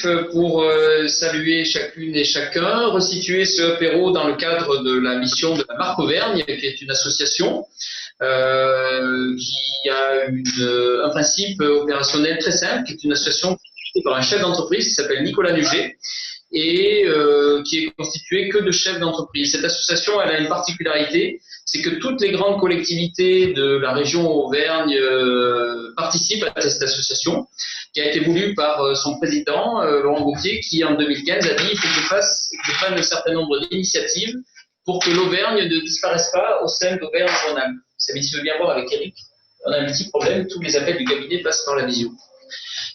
dispositif pour saluer chacune et chacun, resituer ce apéro dans le cadre de la mission de la Marque Auvergne, qui est une association qui a un principe opérationnel très simple, qui est une association constituée par un chef d'entreprise qui s'appelle Nicolas Nugé et qui est constituée que de chefs d'entreprise. Cette association, elle a une particularité, c'est que toutes les grandes collectivités de la région Auvergne participent à cette association, qui a été voulue par son président, Laurent Gauthier, qui en 2015 a dit il faut que je prenne un certain nombre d'initiatives pour que l'Auvergne ne disparaisse pas au sein d'Auvergne-Rhône-Alpes. Ça veut bien voir avec Eric, on a un petit problème, tous les appels du cabinet passent par la visio.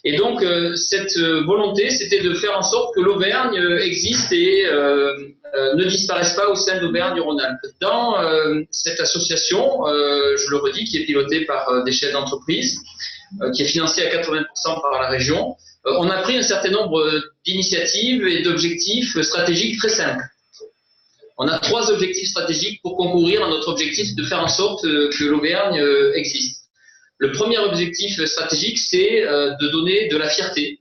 Et donc, cette volonté, c'était de faire en sorte que l'Auvergne existe et ne disparaisse pas au sein d'Auvergne-Rhône-Alpes. Dans cette association, je le redis, qui est pilotée par des chefs d'entreprise, qui est financée à 80% par la région, on a pris un certain nombre d'initiatives et d'objectifs stratégiques très simples. On a 3 objectifs stratégiques pour concourir à notre objectif de faire en sorte que l'Auvergne existe. Le premier objectif stratégique, c'est de donner de la fierté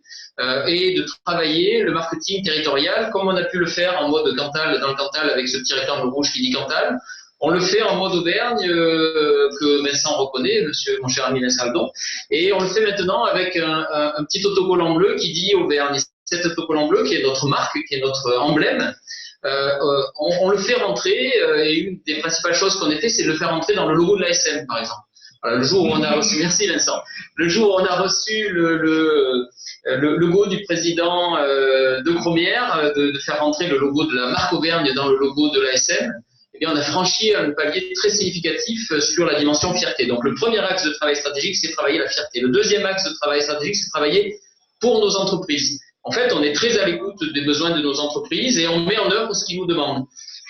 et de travailler le marketing territorial comme on a pu le faire en mode Cantal, dans le Cantal avec ce petit rectangle rouge qui dit Cantal. On le fait en mode Auvergne que Vincent reconnaît, mon cher ami Vincent Aldon, et on le fait maintenant avec un petit autocollant bleu qui dit Auvergne. Cet autocollant bleu qui est notre marque, qui est notre emblème, on le fait rentrer et une des principales choses qu'on a fait, c'est de le faire rentrer dans le logo de l'ASM par exemple. Le jour où on a reçu, merci Vincent, le jour où on a reçu le logo du président de Cromière, de faire rentrer le logo de la marque Auvergne dans le logo de l'ASM, eh bien on a franchi un palier très significatif sur la dimension fierté. Donc le premier axe de travail stratégique, c'est travailler la fierté. Le deuxième axe de travail stratégique, c'est travailler pour nos entreprises. En fait, on est très à l'écoute des besoins de nos entreprises et on met en œuvre ce qu'ils nous demandent.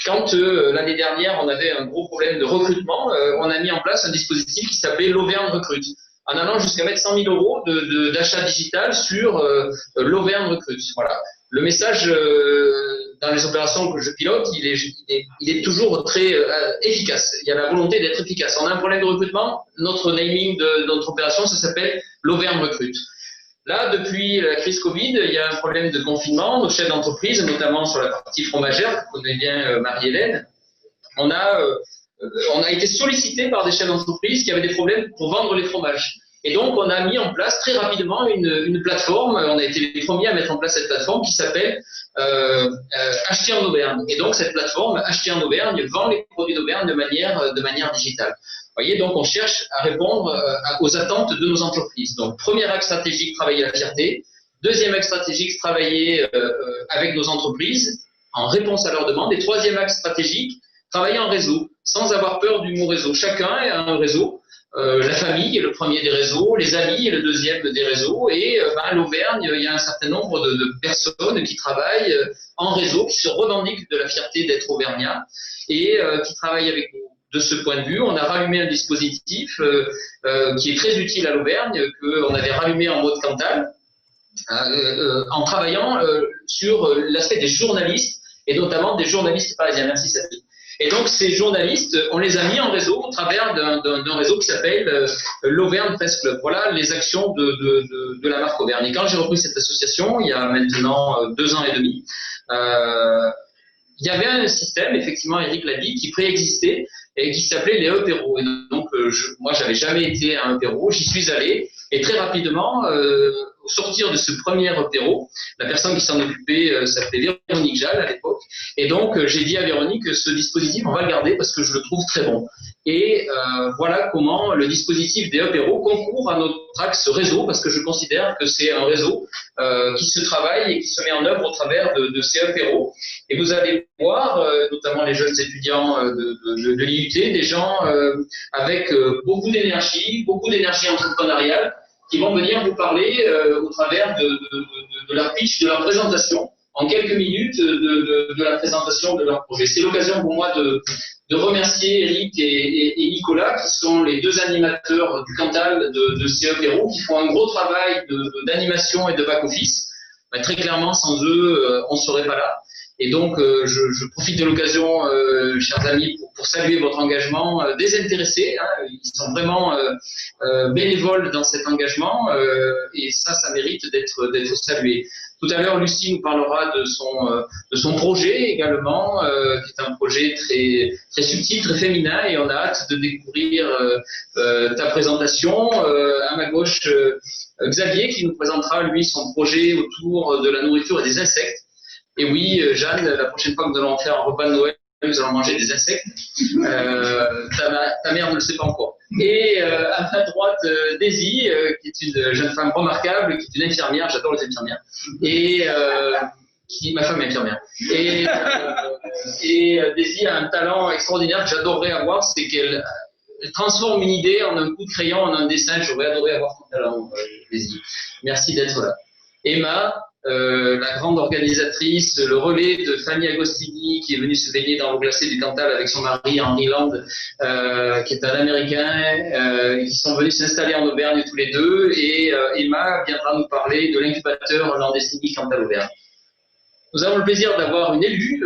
Quand l'année dernière, on avait un gros problème de recrutement, on a mis en place un dispositif qui s'appelait l'Auvergne Recrute, en allant jusqu'à mettre 100 000 euros d'achat digital sur l'Auvergne Recrute. Voilà. Le message dans les opérations que je pilote, il est toujours très efficace. Il y a la volonté d'être efficace. On a un problème de recrutement, notre naming de notre opération, ça s'appelle l'Auvergne Recrute. Là, depuis la crise Covid, il y a un problème de confinement. Nos chefs d'entreprise, notamment sur la partie fromagère, que connaît bien Marie-Hélène, on a été sollicité par des chefs d'entreprise qui avaient des problèmes pour vendre les fromages. Et donc, on a mis en place très rapidement une plateforme. On a été les premiers à mettre en place cette plateforme qui s'appelle Acheter en Auvergne. Et donc, cette plateforme, Acheter en Auvergne, vend les produits d'Auvergne de manière digitale. Vous voyez, donc on cherche à répondre aux attentes de nos entreprises. Donc, premier axe stratégique, travailler la fierté. Deuxième axe stratégique, travailler avec nos entreprises en réponse à leurs demandes. Et troisième axe stratégique, travailler en réseau, sans avoir peur du mot réseau. Chacun a un réseau. La famille est le premier des réseaux, les amis est le deuxième des réseaux. Et à l'Auvergne, il y a un certain nombre de personnes qui travaillent en réseau, qui se revendiquent de la fierté d'être auvergnat et qui travaillent avec nous. De ce point de vue, on a rallumé un dispositif qui est très utile à l'Auvergne, qu'on avait rallumé en mode Cantal, en travaillant sur l'aspect des journalistes, et notamment des journalistes parisiens. Merci Sophie. Et donc ces journalistes, on les a mis en réseau au travers d'un réseau qui s'appelle l'Auvergne Press Club. Voilà les actions de la marque Auvergne. Et quand j'ai repris cette association, il y a maintenant 2 ans et demi, il y avait un système, effectivement, Eric l'a dit, qui préexistait et qui s'appelait les apéros. Et donc, moi, j'avais jamais été à un apéro, j'y suis allé, et très rapidement, au sortir de ce premier apéro, la personne qui s'en occupait s'appelait Véronique Jal à l'époque, et donc j'ai dit à Véronique que ce dispositif, on va le garder parce que je le trouve très bon. Et voilà comment le dispositif des apéros concourt à notre axe réseau, parce que je considère que c'est un réseau qui se travaille et qui se met en œuvre au travers de ces apéros. Et vous allez voir, notamment les jeunes étudiants de l'IUT, des gens avec beaucoup d'énergie entrepreneuriale, qui vont venir vous parler au travers de leur pitch, de leur présentation, en quelques minutes de la présentation de leur projet. C'est l'occasion pour moi de remercier Eric et Nicolas, qui sont les 2 animateurs du Cantal de ces apéros, qui font un gros travail d'animation et de back-office. Ben, très clairement, sans eux, on ne serait pas là. Et donc, je profite de l'occasion, chers amis, pour saluer votre engagement désintéressé. Hein, ils sont vraiment bénévoles dans cet engagement et ça mérite d'être salué. Tout à l'heure, Lucie nous parlera de son projet également, qui est un projet très, très subtil, très féminin, et on a hâte de découvrir ta présentation. À ma gauche, Xavier qui nous présentera, lui, son projet autour de la nourriture et des insectes. Et oui, Jeanne, la prochaine fois que nous allons faire un repas de Noël, nous allons manger des insectes. Ta mère ne le sait pas encore. Et à ma droite, Daisy, qui est une jeune femme remarquable, qui est une infirmière, j'adore les infirmières, et ma femme est infirmière. Et Daisy a un talent extraordinaire que j'adorerais avoir, c'est qu'elle transforme une idée en un coup de crayon, en un dessin. J'aurais adoré avoir ton talent, Daisy. Merci d'être là. Emma, la grande organisatrice, le relais de Fanny Agostini, qui est venue se baigner dans l'eau glacée du Cantal avec son mari Henry Land, qui est un Américain, qui sont venus s'installer en Auvergne tous les deux. Et Emma viendra nous parler de l'incubateur Landestini Cantal-Auvergne. Nous avons le plaisir d'avoir une élue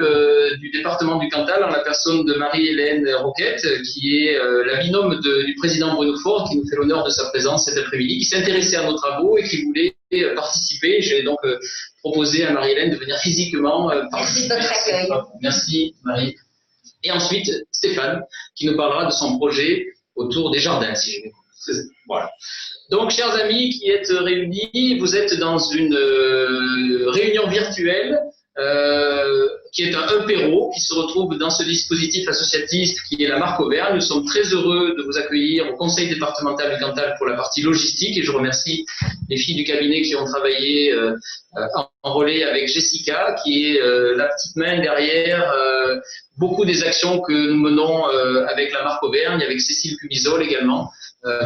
du département du Cantal, en la personne de Marie-Hélène Roquette, qui est la binôme du président Bruno Faure, qui nous fait l'honneur de sa présence cet après-midi, qui s'intéressait à nos travaux et qui voulait participer. J'ai donc proposé à Marie-Hélène de venir physiquement participer. Merci de votre accueil. Merci Marie. Et ensuite, Stéphane, qui nous parlera de son projet autour des jardins, si j'ai bien compris. Voilà. Donc, chers amis qui êtes réunis, vous êtes dans une réunion virtuelle qui est un apéro qui se retrouve dans ce dispositif associatif qui est la marque Auvergne. Nous sommes très heureux de vous accueillir au conseil départemental du Cantal pour la partie logistique, et je remercie les filles du cabinet qui ont travaillé en relais avec Jessica, qui est la petite main derrière beaucoup des actions que nous menons avec la marque Auvergne, avec Cécile Cubizol également,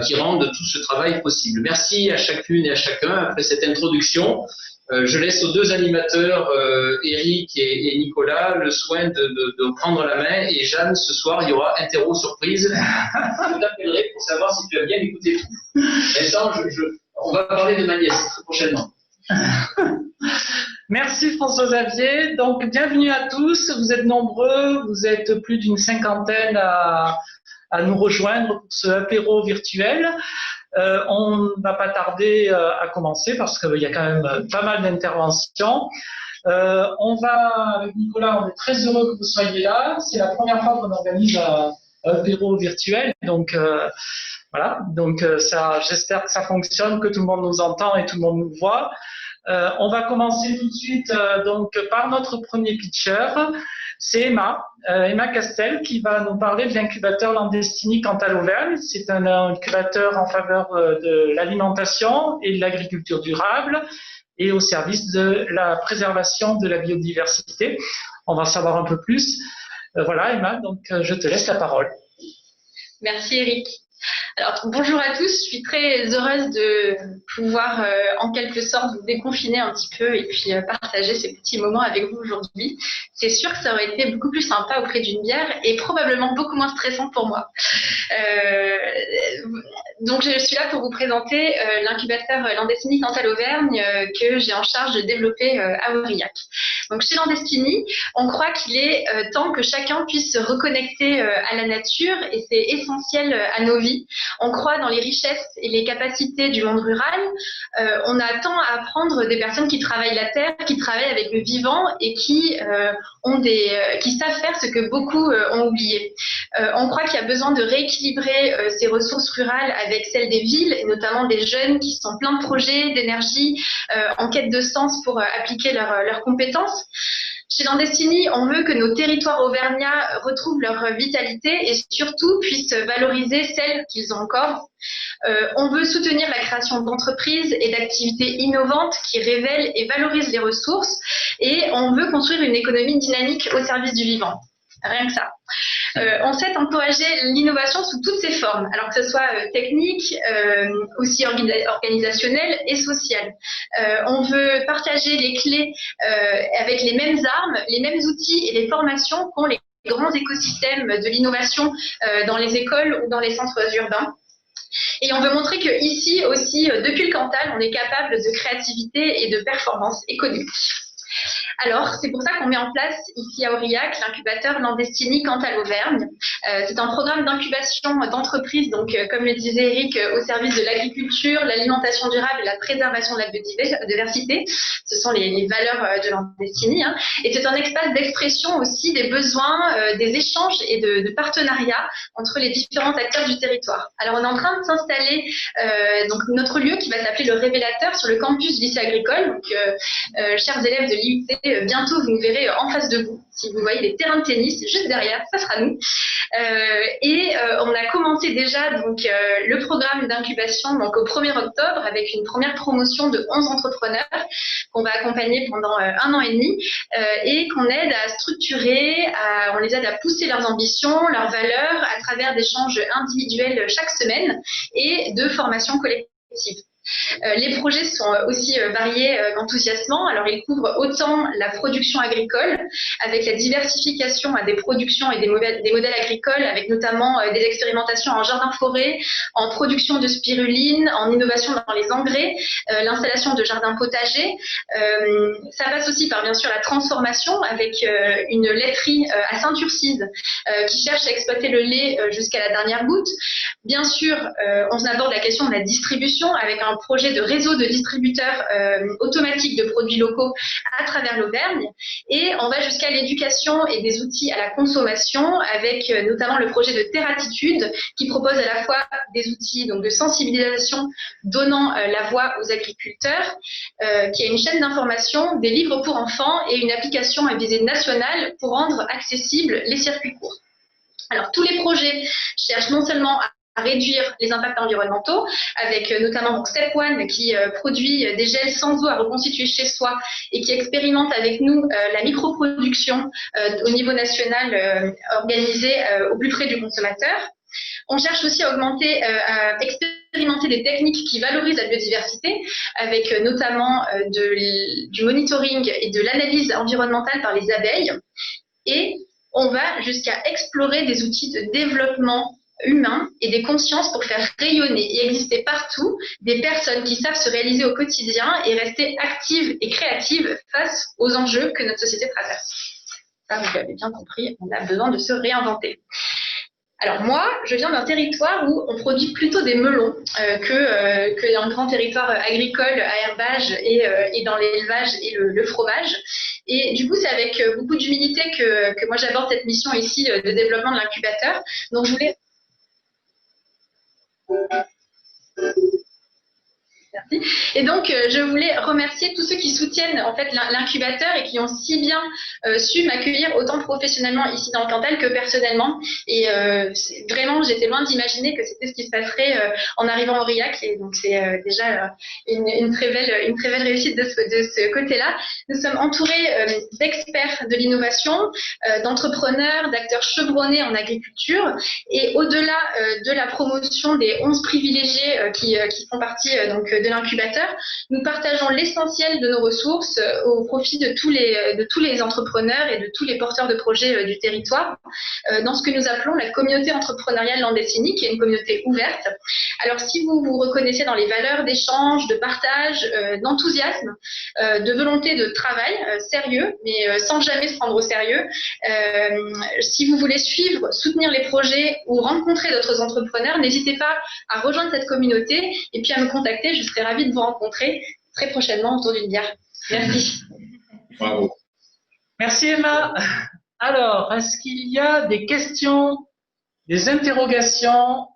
qui rendent tout ce travail possible. Merci à chacune et à chacun. Après cette introduction, je laisse aux deux animateurs, Eric et Nicolas, le soin de prendre la main. Et Jeanne, ce soir, il y aura interro surprise. Je t'appellerai pour savoir si tu as bien écouté tout. Maintenant, on va parler de ma nièce très prochainement. Merci François-Xavier. Donc, bienvenue à tous. Vous êtes nombreux, vous êtes plus d'une cinquantaine à nous rejoindre pour ce apéro virtuel. On ne va pas tarder à commencer parce qu'il y a quand même pas mal d'interventions. On va, avec Nicolas, on est très heureux que vous soyez là. C'est la première fois qu'on organise un apéro virtuel. Donc, voilà. Donc, j'espère que ça fonctionne, que tout le monde nous entend et tout le monde nous voit. On va commencer tout de suite donc par notre premier pitcher. C'est Emma Castel, qui va nous parler de l'incubateur Landestini Cantal-Auvergne. C'est un incubateur en faveur de l'alimentation et de l'agriculture durable et au service de la préservation de la biodiversité. On va en savoir un peu plus. Voilà Emma, donc je te laisse la parole. Merci Eric. Alors, bonjour à tous, je suis très heureuse de pouvoir en quelque sorte vous déconfiner un petit peu et puis partager ces petits moments avec vous aujourd'hui. C'est sûr que ça aurait été beaucoup plus sympa auprès d'une bière et probablement beaucoup moins stressant pour moi. Donc, je suis là pour vous présenter l'incubateur Landestini Cantal-Auvergne que j'ai en charge de développer à Aurillac. Donc, chez Landestini, on croit qu'il est temps que chacun puisse se reconnecter à la nature et c'est essentiel à nos vies. On croit dans les richesses et les capacités du monde rural. On a tant à apprendre des personnes qui travaillent la terre, qui travaillent avec le vivant et qui savent faire ce que beaucoup ont oublié. On croit qu'il y a besoin de rééquilibrer ces ressources rurales avec celles des villes, et notamment des jeunes qui sont pleins de projets, d'énergie, en quête de sens pour appliquer leurs compétences. Chez Landestini, on veut que nos territoires auvergnats retrouvent leur vitalité et surtout puissent valoriser celles qu'ils ont encore. On veut soutenir la création d'entreprises et d'activités innovantes qui révèlent et valorisent les ressources et on veut construire une économie dynamique au service du vivant. Rien que ça. On souhaite encourager l'innovation sous toutes ses formes, alors que ce soit technique, aussi organisationnelle et sociale. On veut partager les clés avec les mêmes armes, les mêmes outils et les formations qu'ont les grands écosystèmes de l'innovation dans les écoles ou dans les centres urbains. Et on veut montrer qu'ici aussi, depuis le Cantal, on est capable de créativité et de performance économique. Alors, c'est pour ça qu'on met en place ici à Aurillac l'incubateur Landestini Cantal Auvergne. C'est un programme d'incubation d'entreprises, donc comme le disait Eric, au service de l'agriculture, l'alimentation durable et la préservation de la biodiversité. Ce sont les valeurs de Landestini. Hein. Et c'est un espace d'expression aussi des besoins, des échanges et de partenariats entre les différents acteurs du territoire. Alors, on est en train de s'installer donc notre lieu qui va s'appeler le Révélateur sur le campus du lycée agricole. Donc, chers élèves de l'IUT, bientôt vous nous verrez en face de vous. Si vous voyez les terrains de tennis juste derrière, ça sera nous. On a commencé déjà donc le programme d'incubation donc au 1er octobre avec une première promotion de 11 entrepreneurs qu'on va accompagner pendant 1 an et demi et qu'on aide à structurer, on les aide à pousser leurs ambitions, leurs valeurs à travers d'échanges individuels chaque semaine et de formations collectives. Les projets sont aussi variés qu'enthousiasmants. Alors, ils couvrent autant la production agricole, avec la diversification à des productions et des modèles agricoles, avec notamment des expérimentations en jardin-forêt, en production de spiruline, en innovation dans les engrais, l'installation de jardins potagers. Ça passe aussi par, bien sûr, la transformation, avec une laiterie à Saint-Urcide qui cherche à exploiter le lait jusqu'à la dernière goutte. Bien sûr, on aborde la question de la distribution, avec un projet de réseau de distributeurs automatiques de produits locaux à travers l'Auvergne. Et on va jusqu'à l'éducation et des outils à la consommation avec notamment le projet de Terratitude qui propose à la fois des outils donc, de sensibilisation donnant la voix aux agriculteurs, qui a une chaîne d'information, des livres pour enfants et une application à visée nationale pour rendre accessibles les circuits courts. Alors, tous les projets cherchent non seulement à réduire les impacts environnementaux, avec notamment donc, Step One qui produit des gels sans eau à reconstituer chez soi et qui expérimente avec nous la microproduction au niveau national organisée au plus près du consommateur. On cherche aussi à expérimenter des techniques qui valorisent la biodiversité, avec notamment du monitoring et de l'analyse environnementale par les abeilles. Et on va jusqu'à explorer des outils de développement humain et des consciences pour faire rayonner et exister partout des personnes qui savent se réaliser au quotidien et rester actives et créatives face aux enjeux que notre société traverse. Ça, vous l'avez bien compris, on a besoin de se réinventer. Alors moi, je viens d'un territoire où on produit plutôt des melons que un grand territoire agricole à herbage et dans l'élevage et le fromage. Et du coup, c'est avec beaucoup d'humilité que moi j'aborde cette mission ici de développement de l'incubateur. Donc je voulais... Merci. Et donc, je voulais remercier tous ceux qui soutiennent en fait l'incubateur et qui ont si bien su m'accueillir autant professionnellement ici dans le Cantal que personnellement. Et vraiment, j'étais loin d'imaginer que c'était ce qui se passerait en arrivant à Aurillac. Et donc, c'est déjà une très belle réussite de ce côté-là. Nous sommes entourés d'experts de l'innovation, d'entrepreneurs, d'acteurs chevronnés en agriculture. Et au-delà de la promotion des 11 privilégiés qui font partie donc de l'incubateur, nous partageons l'essentiel de nos ressources au profit de tous les entrepreneurs et de tous les porteurs de projets du territoire dans ce que nous appelons la communauté entrepreneuriale Landestini, qui est une communauté ouverte. Alors si vous vous reconnaissez dans les valeurs d'échange, de partage, d'enthousiasme, de volonté de travail sérieux, mais sans jamais se prendre au sérieux, si vous voulez suivre, soutenir les projets ou rencontrer d'autres entrepreneurs, n'hésitez pas à rejoindre cette communauté et puis à me contacter. Je serai ravie de vous rencontrer très prochainement autour d'une bière. Merci. Bravo. Merci Emma. Alors, est-ce qu'il y a des questions, des interrogations?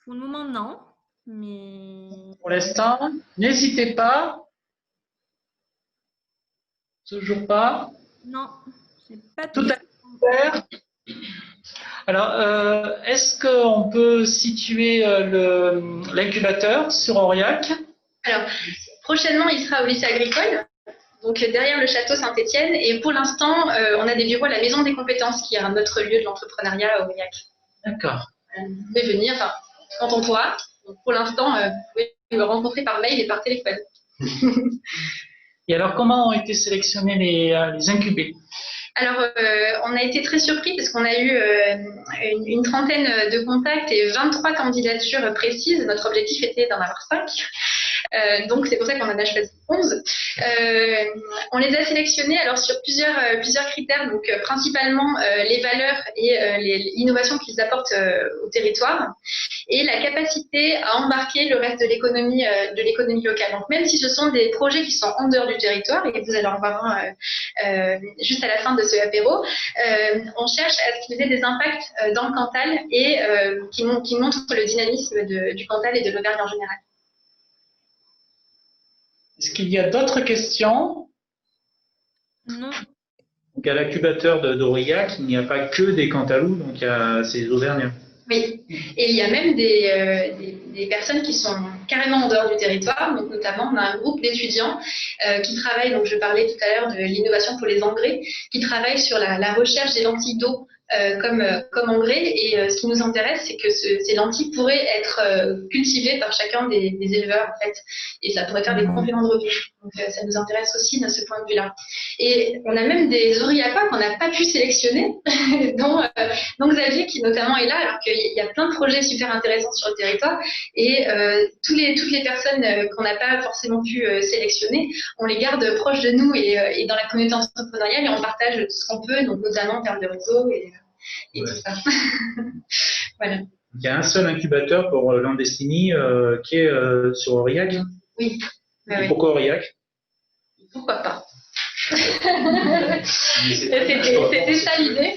Pour le moment, non. Mais... Pour l'instant, n'hésitez pas. Toujours pas. Non, c'est pas Tout à fait. Alors, est-ce qu'on peut situer l'incubateur sur Aurillac? Alors, prochainement, il sera au lycée agricole, donc derrière le château Saint-Étienne. Et pour l'instant, on a des bureaux à la Maison des compétences, qui est un autre lieu de l'entrepreneuriat à Aurillac. D'accord. Vous pouvez venir, enfin, quand on pourra. Donc, pour l'instant, vous pouvez me rencontrer par mail et par téléphone. Et alors, comment ont été sélectionnés les incubés? Alors, on a été très surpris parce qu'on a eu une trentaine de contacts et 23 candidatures précises. Notre objectif était d'en avoir 5. Donc, c'est pour ça qu'on en a choisi 11. On les a sélectionnés alors sur plusieurs critères, donc principalement les valeurs et l'innovation qu'ils apportent au territoire et la capacité à embarquer le reste de l'économie locale. Donc, même si ce sont des projets qui sont en dehors du territoire, et vous allez en voir un juste à la fin de ce apéro, on cherche à ce qu'ils aient des impacts dans le Cantal et qui montrent le dynamisme du Cantal et de l'Auvergne en général. Est-ce qu'il y a d'autres questions? Non. Donc, à l'incubateur d'Aurillac, il n'y a pas que des Cantalous, donc il y a ces Auvergnats. Oui, et il y a même des personnes qui sont carrément en dehors du territoire, donc notamment on a un groupe d'étudiants qui travaillent, donc je parlais tout à l'heure de l'innovation pour les engrais, qui travaillent sur la recherche des lentilles d'eau comme engrais, et ce qui nous intéresse, c'est que ces lentilles pourraient être cultivées par chacun des éleveurs, en fait, et ça pourrait faire des compléments de revenus. Donc ça nous intéresse aussi de ce point de vue-là. Et on a même des Aurillacois qu'on n'a pas pu sélectionner, dont Xavier qui notamment est là, alors qu'il y a plein de projets super intéressants sur le territoire, et toutes les personnes qu'on n'a pas forcément pu sélectionner, on les garde proches de nous et dans la communauté entrepreneuriale, et on partage tout ce qu'on peut, donc notamment en termes de réseau et tout ça. Voilà. Il y a un seul incubateur pour Landestini qui est sur Aurillac. Oui. Et pourquoi Aurillac? Pourquoi pas? C'était ça l'idée.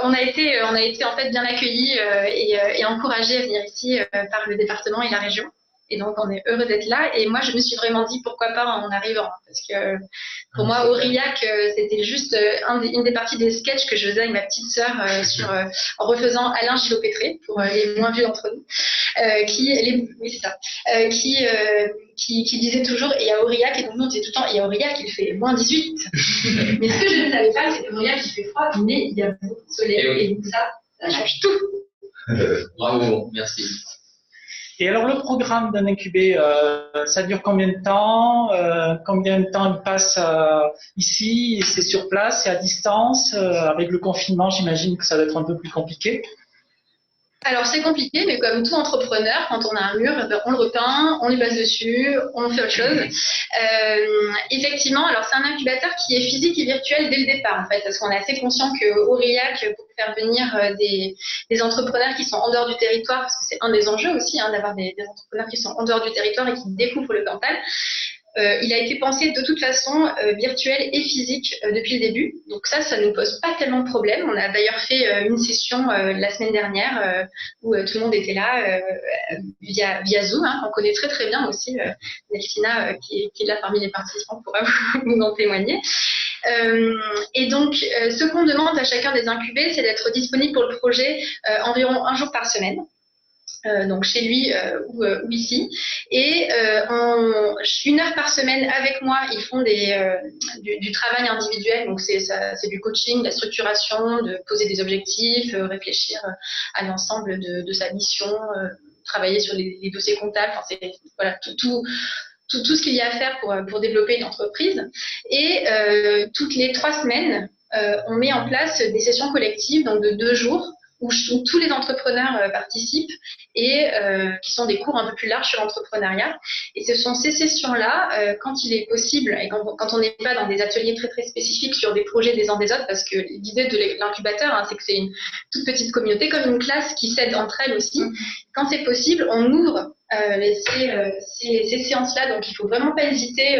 On a été en fait bien accueillis et encouragés à venir ici par le département et la région. Et donc, on est heureux d'être là. Et moi, je me suis vraiment dit, pourquoi pas en arrivant. Parce que pour moi, Aurillac, c'était juste une des parties des sketchs que je faisais avec ma petite sœur en refaisant Alain Gillot-Pétré, pour les moins vieux d'entre nous, qui disait toujours, il y a Aurillac, et donc nous, on disait tout le temps, il y a Aurillac, il fait moins 18. Mais ce que je ne savais pas, c'est qu'Aurillac, il fait froid, mais il y a beaucoup de soleil. Et donc ça change tout. Bravo, merci. Et alors, le programme d'un incubé, ça dure combien de temps? Combien de temps il passe ici? C'est sur place, c'est à distance? Avec le confinement, j'imagine que ça va être un peu plus compliqué. Alors, c'est compliqué, mais comme tout entrepreneur, quand on a un mur, on le repeint, on lui passe dessus, on fait autre chose. Effectivement, alors c'est un incubateur qui est physique et virtuel dès le départ, en fait, parce qu'on est assez conscient qu'Aurillac, pour faire venir des entrepreneurs qui sont en dehors du territoire, parce que c'est un des enjeux aussi, d'avoir des entrepreneurs qui sont en dehors du territoire et qui découvrent le Cantal, il a été pensé de toute façon virtuel et physique depuis le début. Donc ça ne nous pose pas tellement de problème. On a d'ailleurs fait une session la semaine dernière où tout le monde était là via Zoom, qu'on connaît très très bien aussi. Delphina qui est là parmi les participants pourra vous en témoigner. Et donc, ce qu'on demande à chacun des incubés, c'est d'être disponible pour le projet environ 1 jour par semaine. Donc chez lui ou ici, et 1 heure par semaine avec moi, ils font du travail individuel, donc c'est du coaching, de la structuration, de poser des objectifs, réfléchir à l'ensemble de sa mission, travailler sur les dossiers comptables, enfin, voilà, tout ce qu'il y a à faire pour développer une entreprise. Et toutes les 3 semaines, on met en place des sessions collectives, donc de 2 jours, où tous les entrepreneurs participent et qui sont des cours un peu plus larges sur l'entrepreneuriat. Et ce sont ces sessions-là, quand il est possible, et quand on n'est pas dans des ateliers très très spécifiques sur des projets des uns des autres, parce que l'idée de l'incubateur, c'est que c'est une toute petite communauté, comme une classe qui s'aide entre elles aussi. Quand c'est possible, on ouvre ces séances-là, donc il ne faut vraiment pas hésiter.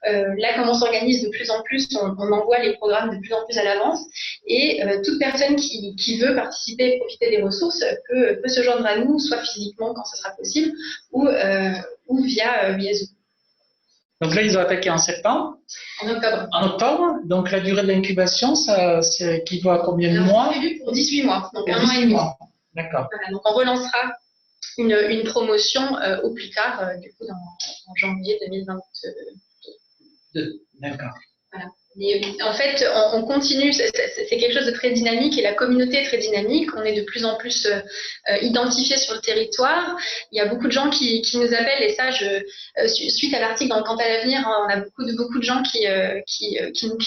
Là, comme on s'organise de plus en plus, on envoie les programmes de plus en plus à l'avance, et toute personne qui veut participer et profiter des ressources peut se joindre à nous, soit physiquement quand ce sera possible, ou via Zoom. Donc là, ils ont attaqué en septembre. En octobre. En octobre. Donc la durée de l'incubation, ça équivaut à combien de mois? C'est prévu pour 18 mois, donc 1 an et demi. D'accord. Voilà, donc on relancera une promotion au plus tard, du coup, en janvier 2022. D'accord. Voilà. Mais en fait, on continue, c'est quelque chose de très dynamique, et la communauté est très dynamique. On est de plus en plus identifiés sur le territoire. Il y a beaucoup de gens qui nous appellent, et ça, suite à l'article dans le Cantal à venir, on a beaucoup de gens qui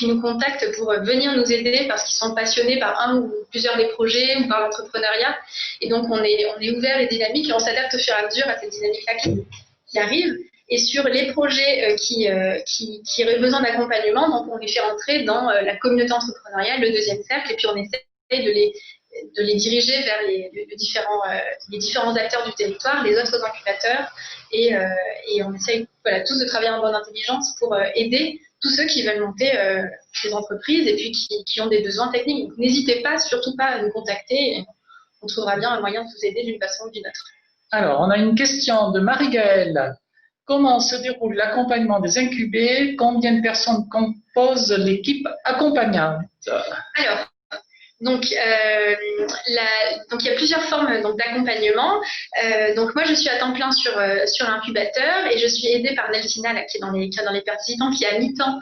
nous contactent pour venir nous aider parce qu'ils sont passionnés par un ou plusieurs des projets ou par l'entrepreneuriat. Et donc, on est ouvert et dynamique, et on s'adapte au fur et à mesure à cette dynamique-là qui arrive. Et sur les projets qui auraient besoin d'accompagnement, donc on les fait rentrer dans la communauté entrepreneuriale, le deuxième cercle, et puis on essaie de les diriger vers les différents acteurs du territoire, les autres incubateurs, et on essaye tous de travailler en bonne intelligence pour aider tous ceux qui veulent monter des entreprises et puis qui ont des besoins techniques. Donc, n'hésitez pas, surtout pas à nous contacter, et on trouvera bien un moyen de vous aider d'une façon ou d'une autre. Alors, on a une question de Marie-Gaëlle. Comment se déroule l'accompagnement des incubés? Combien de personnes composent l'équipe accompagnante? Alors, donc il y a plusieurs formes d'accompagnement. Donc moi je suis à temps plein sur l'incubateur et je suis aidée par Nelsina qui est dans les participants, qui est à mi-temps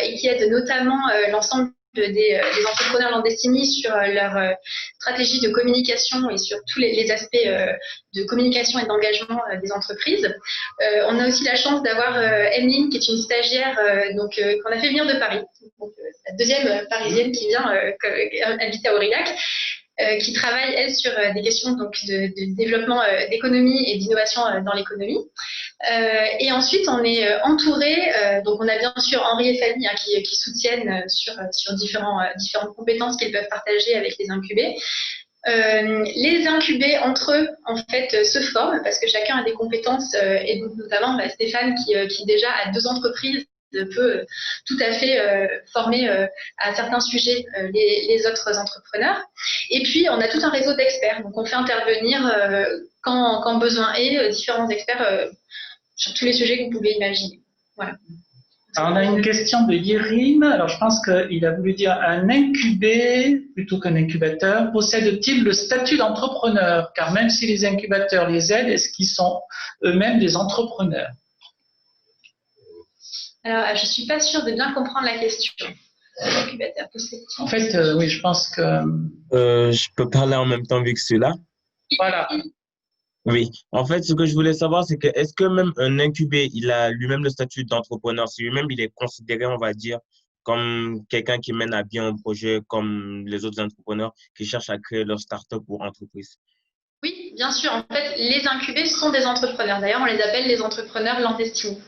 et qui aide notamment l'ensemble des entrepreneurs landestini sur leur stratégie de communication et sur tous les aspects de communication et d'engagement des entreprises. On a aussi la chance d'avoir Emeline qui est une stagiaire qu'on a fait venir de Paris. Donc, la deuxième parisienne qui vient habiter à Aurillac, qui travaille, elle, sur des questions de développement d'économie et d'innovation dans l'économie. Et ensuite, on est entouré, donc on a bien sûr Henri et Fanny qui soutiennent sur différentes compétences qu'ils peuvent partager avec les incubés. Les incubés entre eux en fait se forment parce que chacun a des compétences et donc notamment Stéphane qui déjà a 2 entreprises peut tout à fait former à certains sujets les autres entrepreneurs. Et puis, on a tout un réseau d'experts. Donc, on fait intervenir quand besoin est différents experts sur tous les sujets que vous pouvez imaginer. Voilà. Alors, on a une question de Yérim. Alors, je pense qu'il a voulu dire un incubé plutôt qu'un incubateur. Possède-t-il le statut d'entrepreneur? Car même si les incubateurs les aident, est-ce qu'ils sont eux-mêmes des entrepreneurs? Alors, je ne suis pas sûre de bien comprendre la question. En fait, oui, je pense que… je peux parler en même temps vu que celui-là. Voilà. Oui. En fait, ce que je voulais savoir, c'est que est-ce que même un incubé, il a lui-même le statut d'entrepreneur? Si lui-même, il est considéré, on va dire, comme quelqu'un qui mène à bien un projet comme les autres entrepreneurs qui cherchent à créer leur start-up ou entreprise? Oui, bien sûr. En fait, les incubés sont des entrepreneurs. D'ailleurs, on les appelle les entrepreneurs landestini.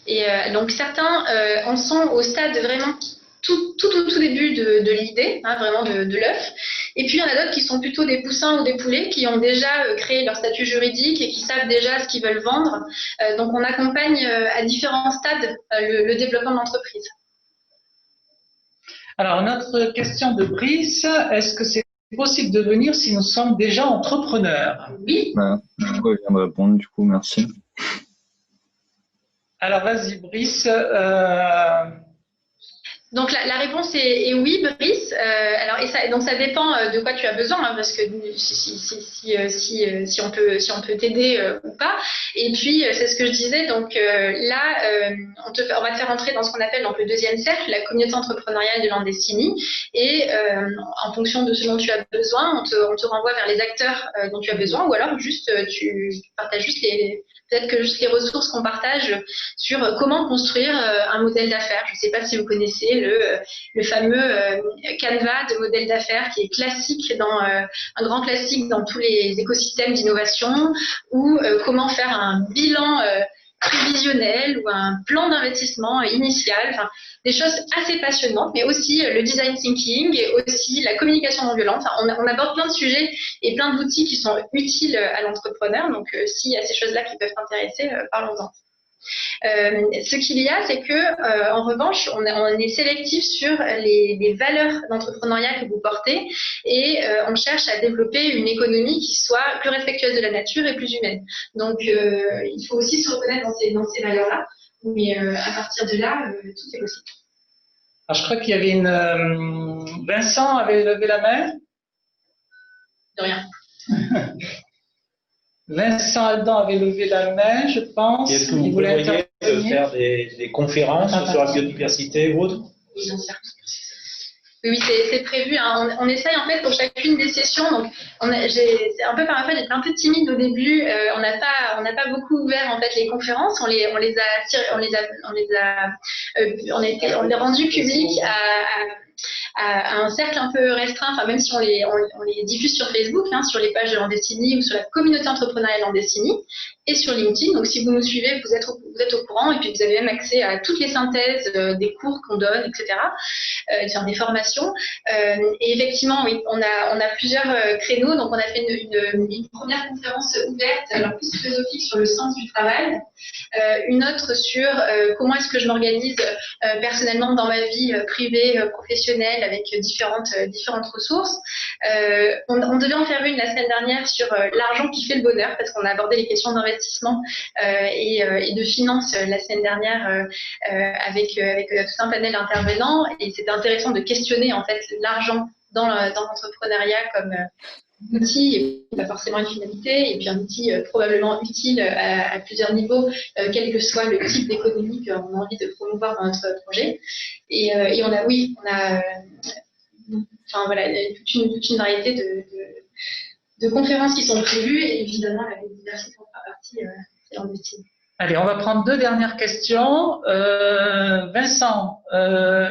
Et donc certains en sont au stade vraiment tout début de l'idée, vraiment de l'œuf. Et puis il y en a d'autres qui sont plutôt des poussins ou des poulets qui ont déjà créé leur statut juridique et qui savent déjà ce qu'ils veulent vendre. Donc on accompagne à différents stades le développement de l'entreprise. Alors, une autre question de Brice. Est-ce que c'est possible de venir si nous sommes déjà entrepreneurs? Oui. Je viens de répondre, du coup, merci. Alors, vas-y, Brice. Donc la réponse est oui, Brice. Donc ça dépend de quoi tu as besoin, parce que si on peut t'aider ou pas. Et puis c'est ce que je disais. Donc là, on va te faire entrer dans ce qu'on appelle donc le deuxième cercle, la communauté entrepreneuriale de Landestini. Et en fonction de ce dont tu as besoin, on te renvoie vers les acteurs dont tu as besoin, ou alors juste tu partages juste peut-être que juste les ressources qu'on partage sur comment construire un modèle d'affaires. Je ne sais pas si vous connaissez le fameux Canva de modèle d'affaires qui est classique un grand classique dans tous les écosystèmes d'innovation, ou comment faire un bilan prévisionnel ou un plan d'investissement initial, enfin, des choses assez passionnantes, mais aussi le design thinking et aussi la communication non violente. Enfin, on aborde plein de sujets et plein d'outils qui sont utiles à l'entrepreneur. Donc, s'il y a ces choses-là qui peuvent t'intéresser, parlons-en. Ce qu'il y a, c'est que, en revanche, on est sélectif sur les valeurs d'entrepreneuriat que vous portez et on cherche à développer une économie qui soit plus respectueuse de la nature et plus humaine. Donc, il faut aussi se reconnaître dans ces valeurs-là, mais à partir de là, tout est possible. Alors, je crois qu'il y avait Vincent avait levé la main. De rien. Vincent Aldan avait levé la main, je pense. Est-ce que vous prévoyez de faire des conférences sur la biodiversité ou autre? Oui, bien sûr. Oui, c'est prévu. Hein. On essaye en fait pour chacune des sessions. Donc, c'est un peu par rapport, j'étais un peu timide au début. On n'a pas beaucoup ouvert en fait les conférences. On les a rendues publiques à un cercle un peu restreint, enfin même si on les diffuse sur Facebook, hein, sur les pages de Landestini ou sur la communauté entrepreneuriale Landestini et sur LinkedIn. Donc si vous nous suivez, vous êtes au courant et puis vous avez même accès à toutes les synthèses des cours qu'on donne, etc. Faire des formations. Et effectivement, oui, on a plusieurs créneaux. Donc on a fait une première conférence ouverte, alors plus philosophique sur le sens du travail, une autre sur comment est-ce que je m'organise personnellement dans ma vie privée, professionnelle, avec différentes ressources. On devait en faire une la semaine dernière sur l'argent qui fait le bonheur, parce qu'on a abordé les questions d'investissement et de finance la semaine dernière avec tout un panel d'intervenants. Et c'était intéressant de questionner en fait l'argent dans l'entrepreneuriat comme outil et pas forcément une finalité, et puis un outil probablement utile à plusieurs niveaux, quel que soit le type d'économie qu'on a envie de promouvoir dans notre projet. Et on a enfin voilà, toute une variété de conférences qui sont prévues, et évidemment la biodiversité en fera partie, c'est Landestini. Allez, on va prendre 2 dernières questions. Vincent,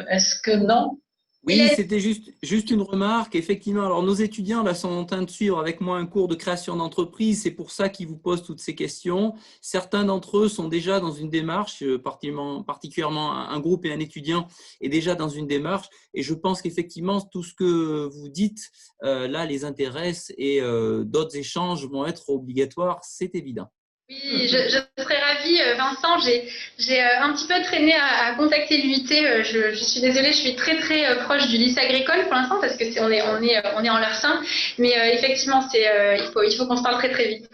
est-ce que non? Oui, c'était juste une remarque. Effectivement, alors nos étudiants là sont en train de suivre avec moi un cours de création d'entreprise. C'est pour ça qu'ils vous posent toutes ces questions. Certains d'entre eux sont déjà dans une démarche, particulièrement un groupe et un étudiant est déjà dans une démarche. Et je pense qu'effectivement, tout ce que vous dites là les intéresse et d'autres échanges vont être obligatoires, c'est évident. Oui, je serais ravie, Vincent. J'ai un petit peu traîné à contacter l'UIT. Je suis désolée, je suis très très proche du lycée agricole pour l'instant parce que on est en leur sein. Mais effectivement, il faut qu'on se parle très très vite.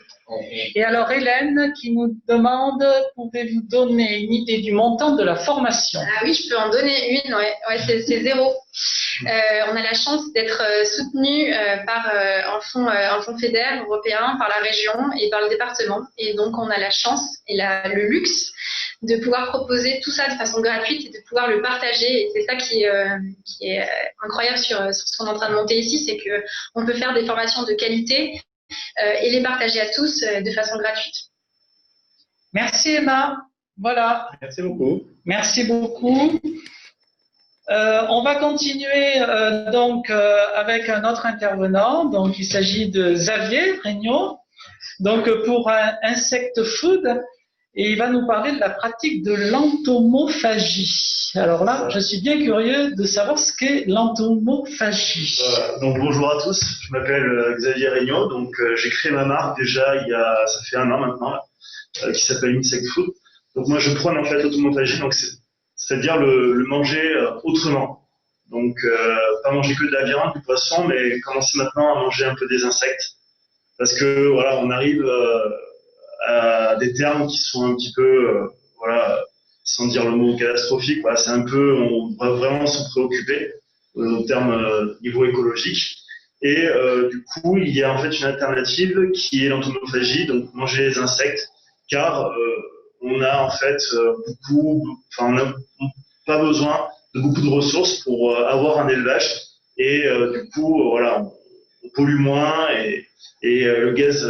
Et alors Hélène qui nous demande, pouvez-vous donner une idée du montant de la formation? Ah oui, je peux en donner une. Ouais, c'est 0. On a la chance d'être soutenu en fonds FEDER européen, par la région et par le département. Et donc, on a la chance et le luxe de pouvoir proposer tout ça de façon gratuite et de pouvoir le partager. Et c'est ça qui est incroyable sur ce qu'on est en train de monter ici, c'est qu'on peut faire des formations de qualité et les partager à tous de façon gratuite. Merci Emma. Voilà. Merci beaucoup. Merci beaucoup. On va continuer avec un autre intervenant. Donc il s'agit de Xavier Regnault, donc pour Insect Food, et il va nous parler de la pratique de l'entomophagie. Alors là, je suis bien curieux de savoir ce qu'est l'entomophagie. Donc bonjour à tous, je m'appelle Xavier Regnault, donc j'ai créé ma marque déjà ça fait 1 an maintenant, qui s'appelle Insect Food. Donc moi je prône en fait l'entomophagie, donc c'est-à-dire le manger autrement. Donc pas manger que de la viande, du poisson, mais commencer maintenant à manger un peu des insectes. Parce que voilà, on arrive à des termes qui sont un petit peu, voilà, sans dire le mot catastrophique, voilà, c'est un peu, on va vraiment s'en préoccuper au terme niveau écologique. Et du coup, il y a en fait une alternative qui est l'entomophagie, donc manger les insectes, car on a en fait on n'a pas besoin de beaucoup de ressources pour avoir un élevage, et du coup, voilà, on pollue moins, et le gaz,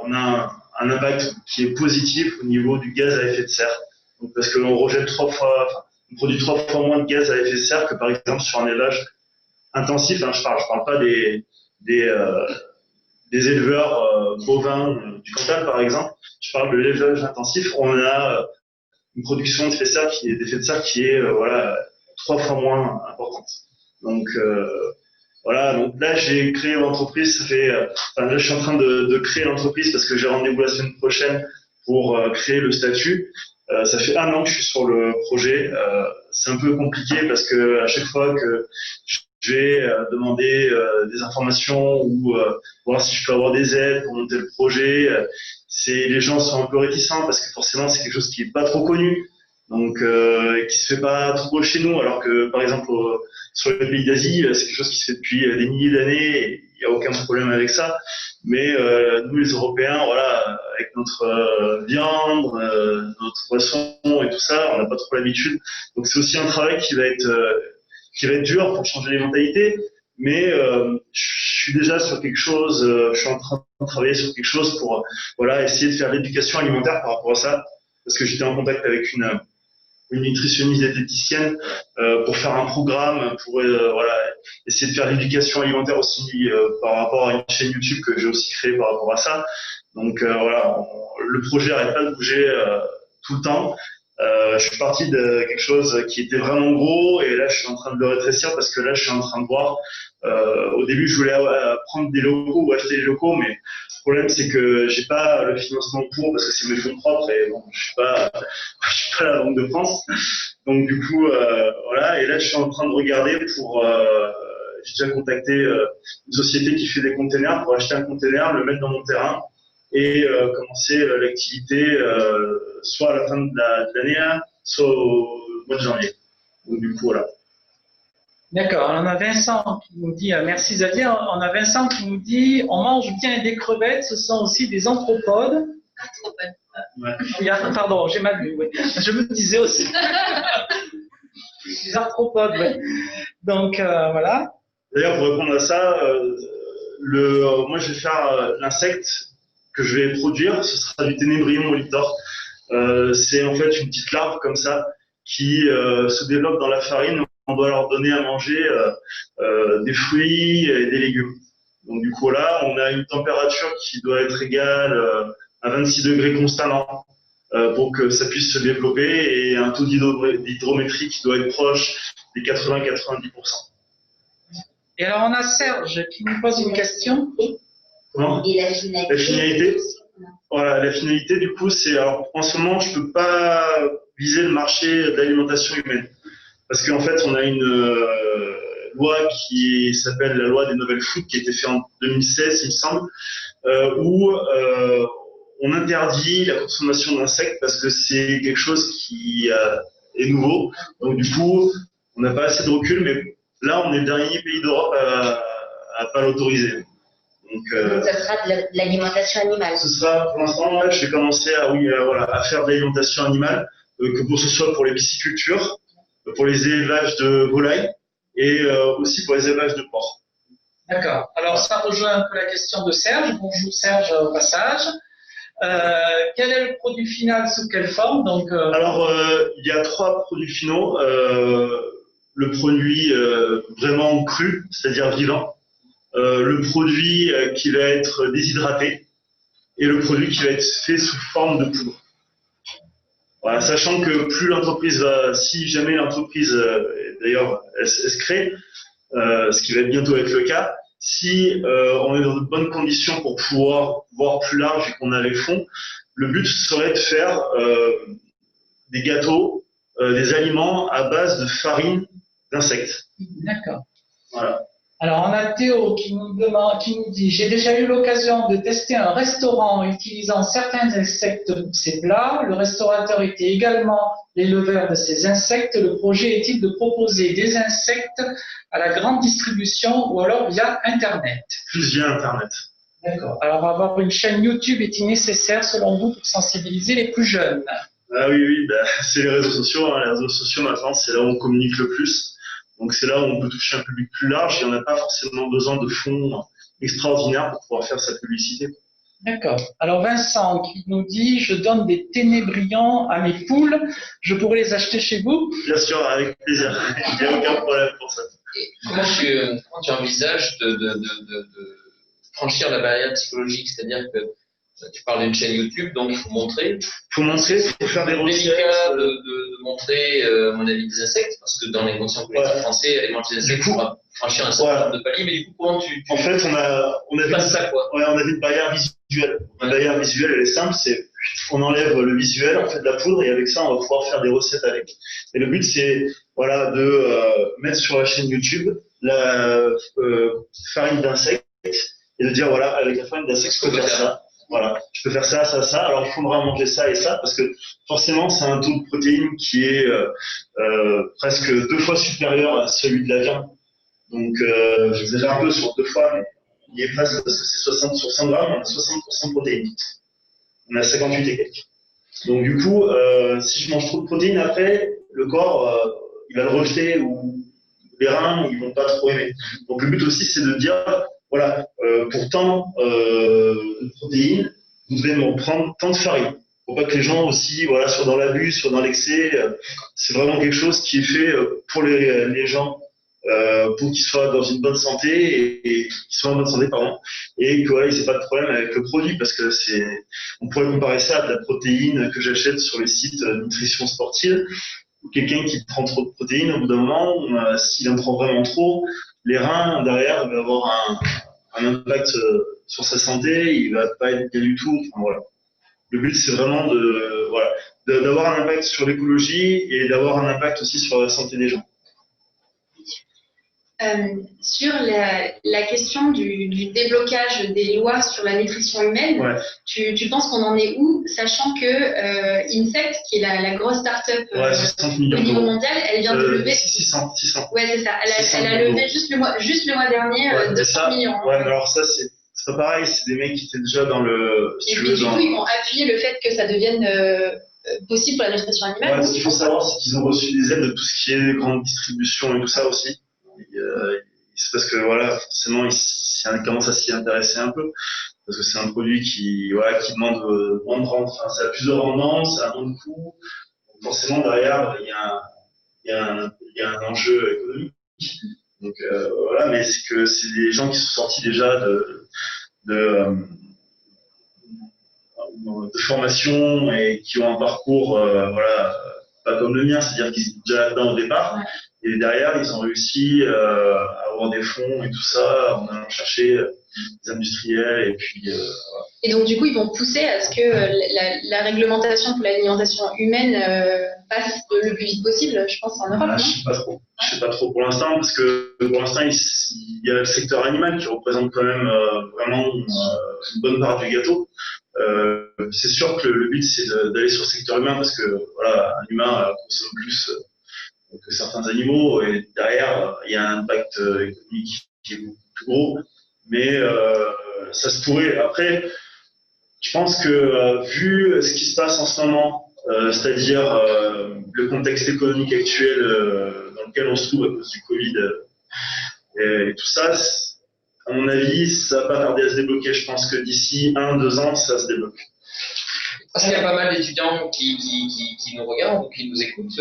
on a un impact qui est positif au niveau du gaz à effet de serre. Donc, parce qu'on rejette on produit 3 fois moins de gaz à effet de serre que par exemple sur un élevage intensif. Hein, je parle pas des éleveurs bovins du Cantal par exemple. Je parle de l'élevage intensif. On a une production d'effet de serre qui est voilà 3 fois moins importante. Donc voilà, donc là j'ai créé l'entreprise, là je suis en train de créer l'entreprise parce que j'ai rendez-vous la semaine prochaine pour créer le statut. Ça fait 1 an que je suis sur le projet. C'est un peu compliqué parce que à chaque fois que je vais demander des informations ou voir si je peux avoir des aides pour monter le projet, les gens sont un peu réticents parce que forcément c'est quelque chose qui est pas trop connu. Donc qui se fait pas trop chez nous, alors que par exemple sur les pays d'Asie, c'est quelque chose qui se fait depuis des milliers d'années et il n'y a aucun problème avec ça. Mais nous les Européens, voilà, avec notre viande, notre poisson et tout ça, on n'a pas trop l'habitude. Donc c'est aussi un travail qui va être dur pour changer les mentalités. Mais je suis déjà sur quelque chose, je suis en train de travailler sur quelque chose pour voilà essayer de faire l'éducation alimentaire par rapport à ça, parce que j'étais en contact avec une une nutritionniste diététicienne pour faire un programme, pour voilà, essayer de faire l'éducation alimentaire aussi par rapport à une chaîne YouTube que j'ai aussi créée par rapport à ça. Donc voilà, le projet n'arrête pas de bouger tout le temps. Je suis parti de quelque chose qui était vraiment gros et là je suis en train de le rétrécir parce que là je suis en train de voir. Au début je voulais prendre des locaux ou acheter des locaux, mais le problème c'est que j'ai pas le financement pour parce que c'est mes fonds propres et bon je suis pas la Banque de France. Donc du coup voilà, et là je suis en train de regarder pour j'ai déjà contacté une société qui fait des containers pour acheter un container, le mettre dans mon terrain et commencer l'activité soit à la fin de l'année, soit au mois de janvier. Donc du coup, voilà. D'accord. On a Vincent qui nous dit, merci Xavier, on a Vincent qui nous dit, on mange bien des crevettes, ce sont aussi des anthropodes. Ouais. Pardon, j'ai mal lu, oui. Je me disais aussi. Des arthropodes, oui. Donc, voilà. D'ailleurs, pour répondre à ça, moi je vais faire l'insecte que je vais produire, ce sera du ténébrion mollitor. C'est en fait une petite larve comme ça qui se développe dans la farine. On doit leur donner à manger des fruits et des légumes. Donc du coup là, on a une température qui doit être égale à 26 degrés constamment pour que ça puisse se développer et un taux d'hydrométrie qui doit être proche des 80-90%. Et alors on a Serge qui nous pose une question. Comment ? Et la finalité. La finalité, voilà, la finalité du coup, c'est alors en ce moment, je peux pas viser le marché de l'alimentation humaine parce qu'en fait, on a une loi qui s'appelle la loi des novel food qui a été faite en 2016, il me semble, où on interdit la consommation d'insectes parce que c'est quelque chose qui est nouveau. Donc du coup, on n'a pas assez de recul, mais là, on est le dernier pays d'Europe à pas l'autoriser. Donc, ça sera de l'alimentation animale. Ce sera, pour l'instant, là, je vais commencer à faire de l'alimentation animale, que ce soit pour les piscicultures, pour les élevages de volailles et aussi pour les élevages de porcs. D'accord. Alors, ça rejoint un peu la question de Serge. Bonjour Serge, au passage. Quel est le produit final, sous quelle forme? Donc, alors, il y a 3 produits finaux. Le produit vraiment cru, c'est-à-dire vivant. Le produit qui va être déshydraté et le produit qui va être fait sous forme de poudre. Voilà, sachant que plus l'entreprise va, si jamais l'entreprise, d'ailleurs, elle se crée, ce qui va bientôt être le cas, si on est dans de bonnes conditions pour pouvoir voir plus large et qu'on a les fonds, le but serait de faire des gâteaux, des aliments à base de farine d'insectes. D'accord. Voilà. Alors, on a Théo qui nous dit, j'ai déjà eu l'occasion de tester un restaurant utilisant certains insectes pour ses plats. Le restaurateur était également l'éleveur de ces insectes. Le projet est-il de proposer des insectes à la grande distribution ou alors via Internet? Plus via Internet. D'accord. Alors, avoir une chaîne YouTube est-il nécessaire selon vous pour sensibiliser les plus jeunes? Ah oui, c'est les réseaux sociaux. Hein. Les réseaux sociaux, maintenant, c'est là où on communique le plus. Donc c'est là où on peut toucher un public plus large et on n'a pas forcément besoin de fonds extraordinaires pour pouvoir faire sa publicité. D'accord. Alors Vincent qui nous dit, je donne des ténébrions à mes poules, je pourrais les acheter chez vous? Bien sûr, avec plaisir. Il n'y a aucun problème pour ça. Et comment tu envisages de franchir la barrière psychologique, c'est-à-dire que tu parles d'une chaîne YouTube, donc il faut montrer. Il faut faire des recettes. C'est délicat de montrer, à mon avis, des insectes, parce que dans l'inconscient collectif français, aller manger des insectes pour franchir un certain nombre de paliers, mais du coup, comment tu en fait, on avait une barrière visuelle. La barrière visuelle, elle est simple, c'est on enlève le visuel, on fait de la poudre, et avec ça, on va pouvoir faire des recettes avec. Et le but, c'est de mettre sur la chaîne YouTube la farine d'insectes, et de dire, voilà, avec la farine d'insectes, je peux faire ça. Voilà, je peux faire ça, ça, ça. Alors, il faudra manger ça et ça, parce que forcément, c'est un taux de protéines qui est presque 2 fois supérieur à celui de la viande. Donc, j'exagère un peu sur 2 fois, mais il est presque, parce que c'est 60 sur 100 grammes, on a 60% de protéines. On a 58 et quelques. Donc, du coup, si je mange trop de protéines, après, le corps, il va le rejeter, ou les reins, ils vont pas trop aimer. Donc, le but aussi, c'est de dire, voilà, pour tant de protéines, vous devez me prendre tant de farine. faut pas que les gens aussi, voilà, soient dans l'abus, soient dans l'excès. C'est vraiment quelque chose qui est fait pour les gens, pour qu'ils soient dans une bonne santé et qu'ils soient en bonne santé, pardon, et que voilà, ils n'aient pas de problème avec le produit, parce que on pourrait comparer ça à de la protéine que j'achète sur les sites nutrition sportive. Quelqu'un qui prend trop de protéines, au bout d'un moment, s'il en prend vraiment trop, les reins derrière vont avoir un impact sur sa santé, il va pas être bien du tout. Enfin, voilà. Le but, c'est vraiment d'avoir un impact sur l'écologie et d'avoir un impact aussi sur la santé des gens. Sur la question du déblocage des lois sur la nutrition humaine, Ouais. tu penses qu'on en est où, sachant que Insect, qui est la grosse start-up au niveau mondial, elle vient de lever 600. Ouais, c'est ça. Elle a levé juste le mois dernier 200 millions. Ouais, mais alors ça, c'est pas pareil. C'est des mecs qui étaient déjà dans le. Et puis du coup, ils vont appuyer le fait que ça devienne possible pour la nutrition animale. Ouais, ce qu'il faut savoir, c'est qu'ils ont reçu des aides de tout ce qui est grande distribution et tout ça aussi. C'est parce que voilà, forcément, ils commencent à s'y intéresser un peu, parce que c'est un produit qui demande moins de rendement, enfin, ça a plus de rendement, ça a moins de coûts. Donc forcément, derrière, il y a un enjeu économique. Donc voilà, mais c'est des gens qui sont sortis déjà de formation et qui ont un parcours pas comme le mien, c'est-à-dire qu'ils étaient déjà là-dedans au départ. Ouais. Et derrière, ils ont réussi à avoir des fonds et tout ça en allant chercher des industriels et puis voilà. Et donc du coup, ils vont pousser à ce que la réglementation pour l'alimentation humaine passe le plus vite possible, je pense, en Europe. Je sais pas trop pour l'instant, parce que pour l'instant, il y a le secteur animal qui représente quand même vraiment une bonne part du gâteau. C'est sûr que le but, c'est d'aller sur le secteur humain, parce que voilà, un humain consomme plus que certains animaux, et derrière, il y a un impact économique qui est beaucoup plus gros, mais ça se pourrait. Après, je pense que vu ce qui se passe en ce moment, c'est-à-dire le contexte économique actuel dans lequel on se trouve à cause du Covid et tout ça, à mon avis, ça va pas tarder à se débloquer. Je pense que d'ici 1-2 ans, ça se débloque. Parce qu'il y a pas mal d'étudiants qui nous regardent ou qui nous écoutent.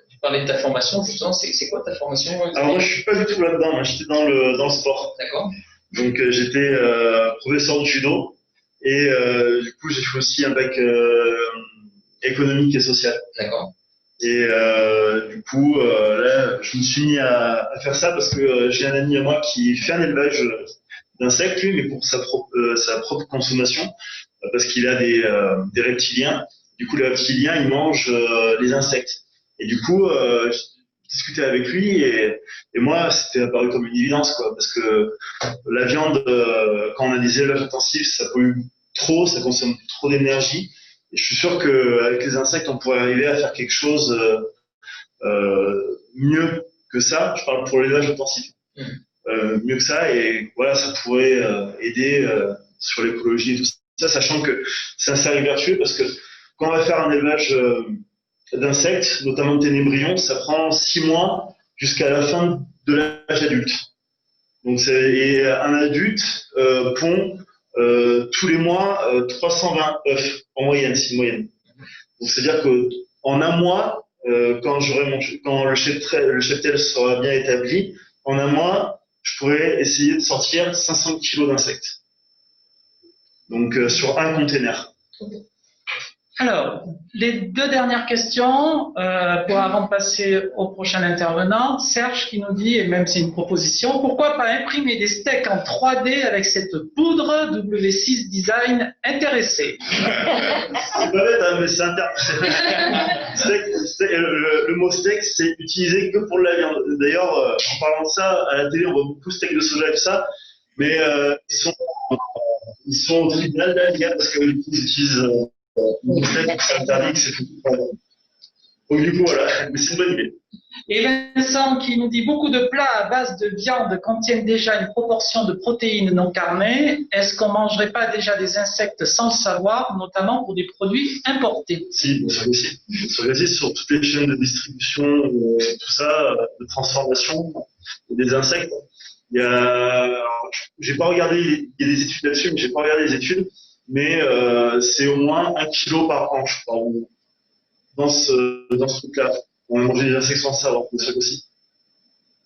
Tu parlais de ta formation, justement, c'est quoi ta formation? Alors moi, je suis pas du tout là-dedans, moi j'étais dans le sport. D'accord. Donc j'étais professeur de judo et du coup j'ai fait aussi un bac économique et social. D'accord. Et du coup là je me suis mis à faire ça parce que j'ai un ami à moi qui fait un élevage d'insectes, lui, mais pour sa propre consommation, parce qu'il a des reptiliens. Du coup les reptiliens ils mangent les insectes. Et du coup, j'ai discuté avec lui et moi, c'était apparu comme une évidence, quoi, parce que la viande, quand on a des élevages intensifs, ça pollue trop, ça consomme trop d'énergie. Et je suis sûr qu'avec les insectes, on pourrait arriver à faire quelque chose mieux que ça. Je parle pour l'élevage intensif. Mieux que ça, et voilà, ça pourrait aider sur l'écologie et tout ça, sachant que c'est un cercle vertueux, parce que quand on va faire un élevage d'insectes, notamment de ténébrions, ça prend 6 mois jusqu'à la fin de l'âge adulte. Donc et un adulte pond tous les mois 320 œufs en moyenne, c'est une moyenne. Donc c'est-à-dire que en un mois, quand le cheptel sera bien établi, en un mois, je pourrais essayer de sortir 500 kilos d'insectes. Donc sur un container. Alors, les 2 dernières questions, avant de passer au prochain intervenant. Serge qui nous dit, et même c'est une proposition, pourquoi pas imprimer des steaks en 3D avec cette poudre W6 Design intéressé? C'est pas bête, hein, mais c'est le mot steak, c'est utilisé que pour de la viande. D'ailleurs, en parlant de ça, à la télé, on voit beaucoup de steaks de soja et tout ça, mais ils sont au tribunal là, les gars, parce qu'ils utilisent c'est interdit, c'est tout. Donc du coup, voilà, mais c'est une bonne idée. Et Vincent qui nous dit beaucoup de plats à base de viande contiennent déjà une proportion de protéines non carnées. Est-ce qu'on mangerait pas déjà des insectes sans le savoir, notamment pour des produits importés? Si, bien sûr que si. Bien sûr que si, sur toutes les chaînes de distribution, tout ça, de transformation des insectes. J'ai pas regardé, il y a des études là-dessus, mais j'ai pas regardé les études. mais c'est au moins 1 kilo par an, je crois, dans ce truc-là. On a mangé des insectes sans savoir, des trucs aussi.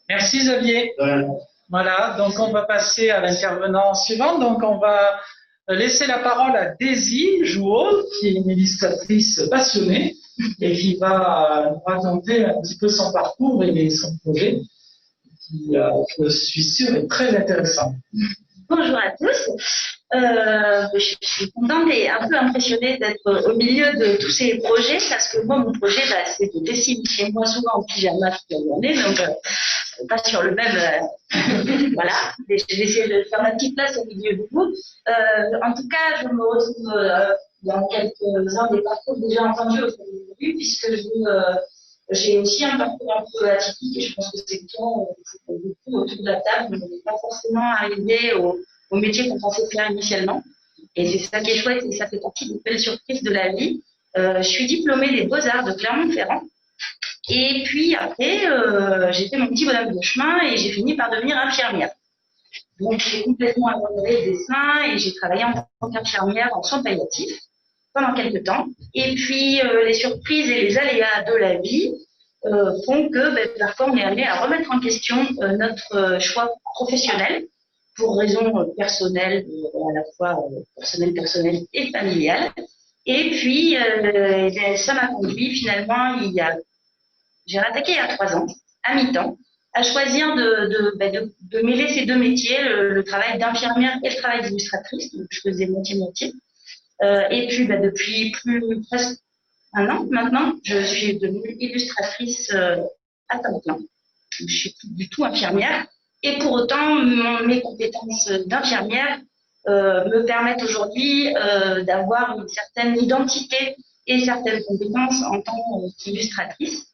Merci Xavier. Voilà, donc on va passer à l'intervenant suivant. Donc on va laisser la parole à Daisy Jouot, qui est une illustratrice passionnée et qui va nous raconter un petit peu son parcours et son projet, qui, je suis sûr, est très intéressant. Bonjour à tous. Je suis contente et un peu impressionnée d'être au milieu de tous ces projets parce que moi, mon projet, c'est de dessiner chez moi souvent en pyjama toute la journée, donc pas sur le même. Voilà, j'ai essayé de faire ma petite place au milieu de vous. En tout cas, je me retrouve dans quelques-uns des parcours déjà entendus au début, puisque j'ai aussi un parcours un peu atypique et je pense que c'est le cas pour beaucoup autour de la table. On n'est pas forcément arrivé au métier qu'on pensait faire initialement. Et c'est ça qui est chouette et ça fait partie des belles surprises de la vie. Je suis diplômée des Beaux-Arts de Clermont-Ferrand. Et puis après, j'ai fait mon petit bonhomme de chemin et j'ai fini par devenir infirmière. Donc j'ai complètement abandonné le dessin et j'ai travaillé en tant qu'infirmière en soins palliatifs pendant quelques temps. Et puis les surprises et les aléas de la vie font que parfois on est amené à remettre en question notre choix professionnel pour raisons personnelles, à la fois personnelles et familiales. Et puis ça m'a conduit finalement j'ai rattaqué il y a 3 ans, à mi-temps, à choisir de mêler ces deux métiers, le travail d'infirmière et le travail d'illustratrice. Donc, je faisais moitié-moitié. Et puis, depuis presque 1 an maintenant, je suis devenue illustratrice à temps plein. Je ne suis plus du tout infirmière. Et pour autant, mes compétences d'infirmière me permettent aujourd'hui d'avoir une certaine identité et certaines compétences en tant qu'illustratrice.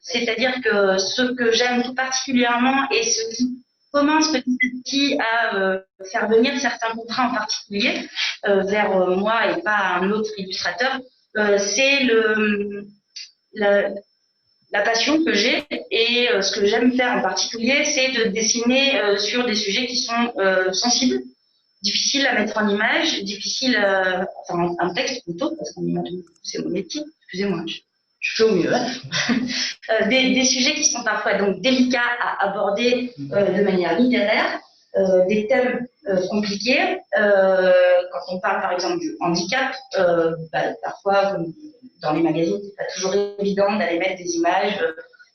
C'est-à-dire que ce que j'aime tout particulièrement et ce qui commence petit à petit à faire venir certains contrats en particulier vers moi et pas un autre illustrateur, c'est la passion que j'ai et ce que j'aime faire en particulier, c'est de dessiner sur des sujets qui sont sensibles, difficiles à mettre en image, enfin en texte plutôt, parce qu'en image c'est mon métier, excusez-moi. Je fais au mieux. Des sujets qui sont parfois donc délicats à aborder de manière littéraire, des thèmes compliqués. Quand on parle par exemple du handicap, parfois comme dans les magazines, c'est pas toujours évident d'aller mettre des images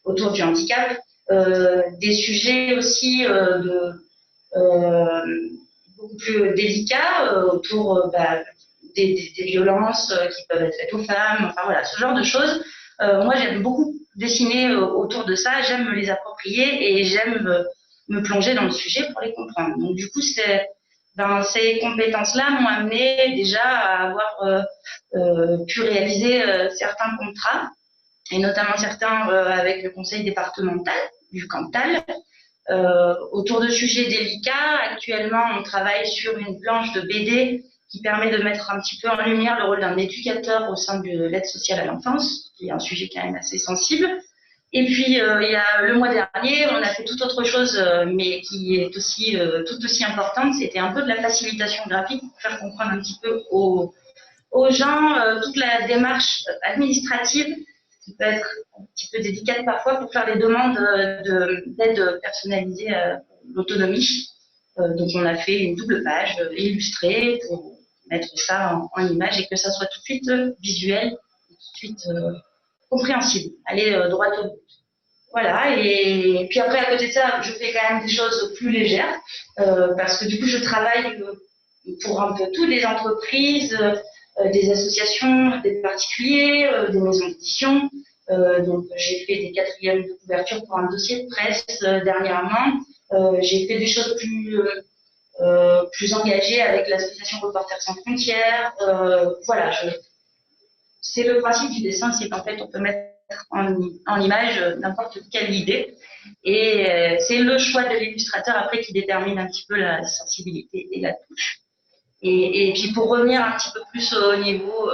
autour du handicap. Des sujets aussi beaucoup plus délicats autour des violences qui peuvent être faites aux femmes. Enfin voilà, ce genre de choses. Moi, j'aime beaucoup dessiner autour de ça, j'aime me les approprier et j'aime me plonger dans le sujet pour les comprendre. Donc, du coup, ces compétences-là m'ont amené déjà à avoir pu réaliser certains contrats, et notamment certains avec le conseil départemental du Cantal, autour de sujets délicats. Actuellement, on travaille sur une planche de BD qui permet de mettre un petit peu en lumière le rôle d'un éducateur au sein de l'aide sociale à l'enfance, qui est un sujet quand même assez sensible. Et puis, il y a le mois dernier, on a fait toute autre chose, mais qui est aussi tout aussi importante. C'était un peu de la facilitation graphique pour faire comprendre un petit peu aux gens toute la démarche administrative qui peut être un petit peu délicate parfois pour faire les demandes d'aide personnalisée à l'autonomie. Donc, on a fait une double page illustrée pour mettre ça en image et que ça soit tout de suite visuel, tout de suite compréhensible, aller droit au but. Voilà, et puis après, à côté de ça, je fais quand même des choses plus légères parce que du coup, je travaille pour un peu toutes les entreprises, des associations, des particuliers, des maisons d'édition. Donc, j'ai fait des 4e de couverture pour un dossier de presse dernièrement. J'ai fait des choses plus engagées avec l'association Reporters sans frontières. Voilà, c'est le principe du dessin, c'est qu'en fait, on peut mettre en image n'importe quelle idée. Et c'est le choix de l'illustrateur après qui détermine un petit peu la sensibilité et la touche. Et puis pour revenir un petit peu plus au niveau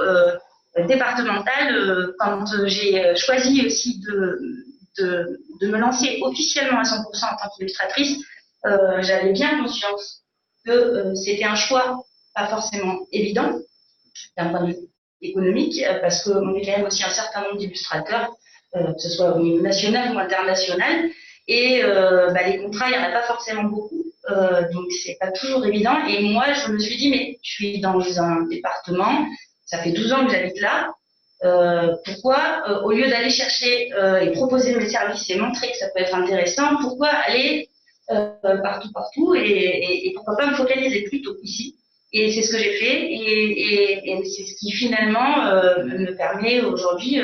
départemental, quand j'ai choisi aussi de me lancer officiellement à 100% en tant qu'illustratrice, j'avais bien conscience que c'était un choix pas forcément évident d'un point de vue économique, parce qu'on est quand même aussi un certain nombre d'illustrateurs, que ce soit au niveau national ou international, et les contrats, il n'y en a pas forcément beaucoup, donc c'est pas toujours évident. Et moi, je me suis dit, mais je suis dans un département, ça fait 12 ans que j'habite là, pourquoi, au lieu d'aller chercher et proposer mes services et montrer que ça peut être intéressant, pourquoi aller partout et pourquoi pas me focaliser plutôt ici. Et c'est ce que j'ai fait et c'est ce qui finalement me permet aujourd'hui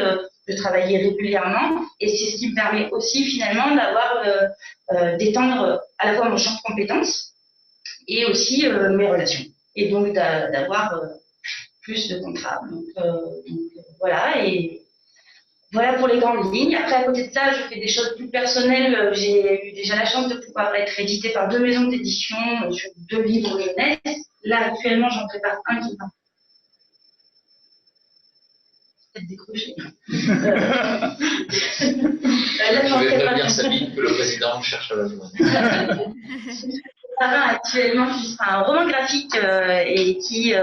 de travailler régulièrement et c'est ce qui me permet aussi finalement d'étendre à la fois mon champ de compétences et aussi mes relations et donc d'avoir plus de contrats. Donc voilà, et voilà pour les grandes lignes. Après, à côté de ça, je fais des choses plus personnelles. J'ai eu déjà la chance de pouvoir être éditée par 2 maisons d'édition sur 2 livres jeunesse. Là, actuellement, j'en prépare un qui va peut-être décrocher. Là, je vais prévenir Sabine que le président cherche à la journée. Actuellement, qui sera un roman graphique et qui